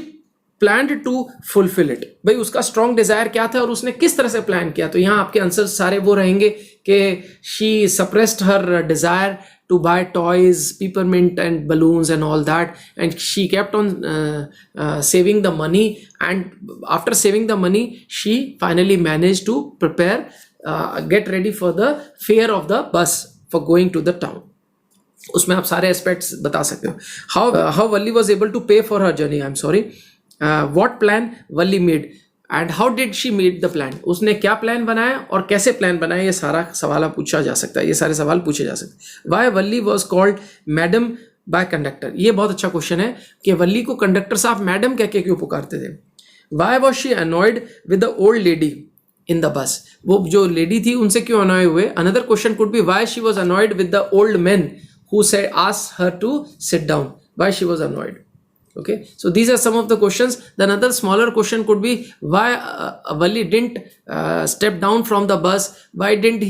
planned to fulfil it. भाई उसका स्ट्रॉन्ग डिजायर क्या था और उसने किस तरह से प्लान किया. तो यहाँ आपके आंसर सारे वो रहेंगे कि she suppressed her desire to buy toys, peppermint and balloons and all that, and she kept on saving the money, and after saving the money she finally managed to prepare, get ready for the fare of the bus for going to the town. उसमें आप सारे aspects बता सकते हो. how Valli was able to pay for her journey, I'm sorry, what plan Valli made and how did she made the plan. उसने क्या plan बनाया और कैसे प्लान बनाया, ये सारा सवाल पूछा जा सकता है, ये सारे सवाल पूछे जा सकते हैं. Why Valli was called madam by conductor. ये बहुत अच्छा क्वेश्चन है कि वल्ली को कंडक्टर साहब मैडम कह के क्यों पुकारते थे. Why was she annoyed with the old lady in the bus. वो जो लेडी थी उनसे क्यों अनॉय हुए. Another question could be why she was annoyed with the old men who said asked her to sit down. Why she was annoyed. Okay, so these are some of the questions. The another smaller question could be why Valli didn't step down from the bus. Why didn't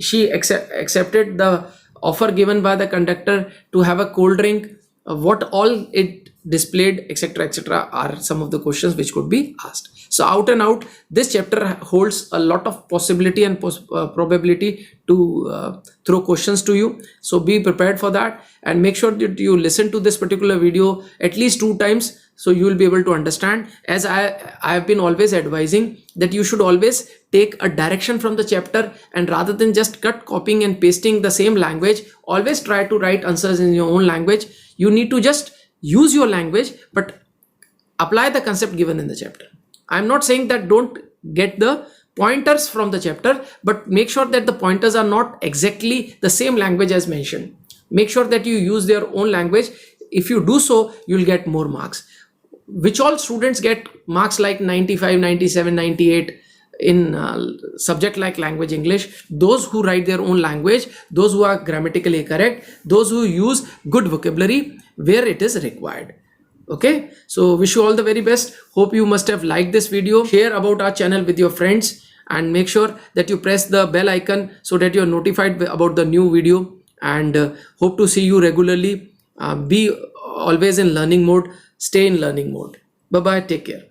she accepted the offer given by the conductor to have a cold drink. What all it displayed, etc., are some of the questions which could be asked. So out and out, this chapter holds a lot of possibility and probability to throw questions to you. So be prepared for that and make sure that you listen to this particular video at least 2 times so you will be able to understand. As I have been always advising that you should always take a direction from the chapter, and rather than just copying and pasting the same language, always try to write answers in your own language. You need to just use your language but apply the concept given in the chapter. I'm not saying that don't get the pointers from the chapter, but make sure that the pointers are not exactly the same language as mentioned. Make sure that you use their own language. If you do so, you'll get more marks. Which all students get marks like 95, 97, 98 in subject like language English? Those who write their own language, those who are grammatically correct, those who use good vocabulary where it is required. Okay, so wish you all the very best. Hope you must have liked this video. Share about our channel with your friends and make sure that you press the bell icon so that you are notified about the new video, and hope to see you regularly. Be always in learning mode. Stay in learning mode. Bye bye, take care.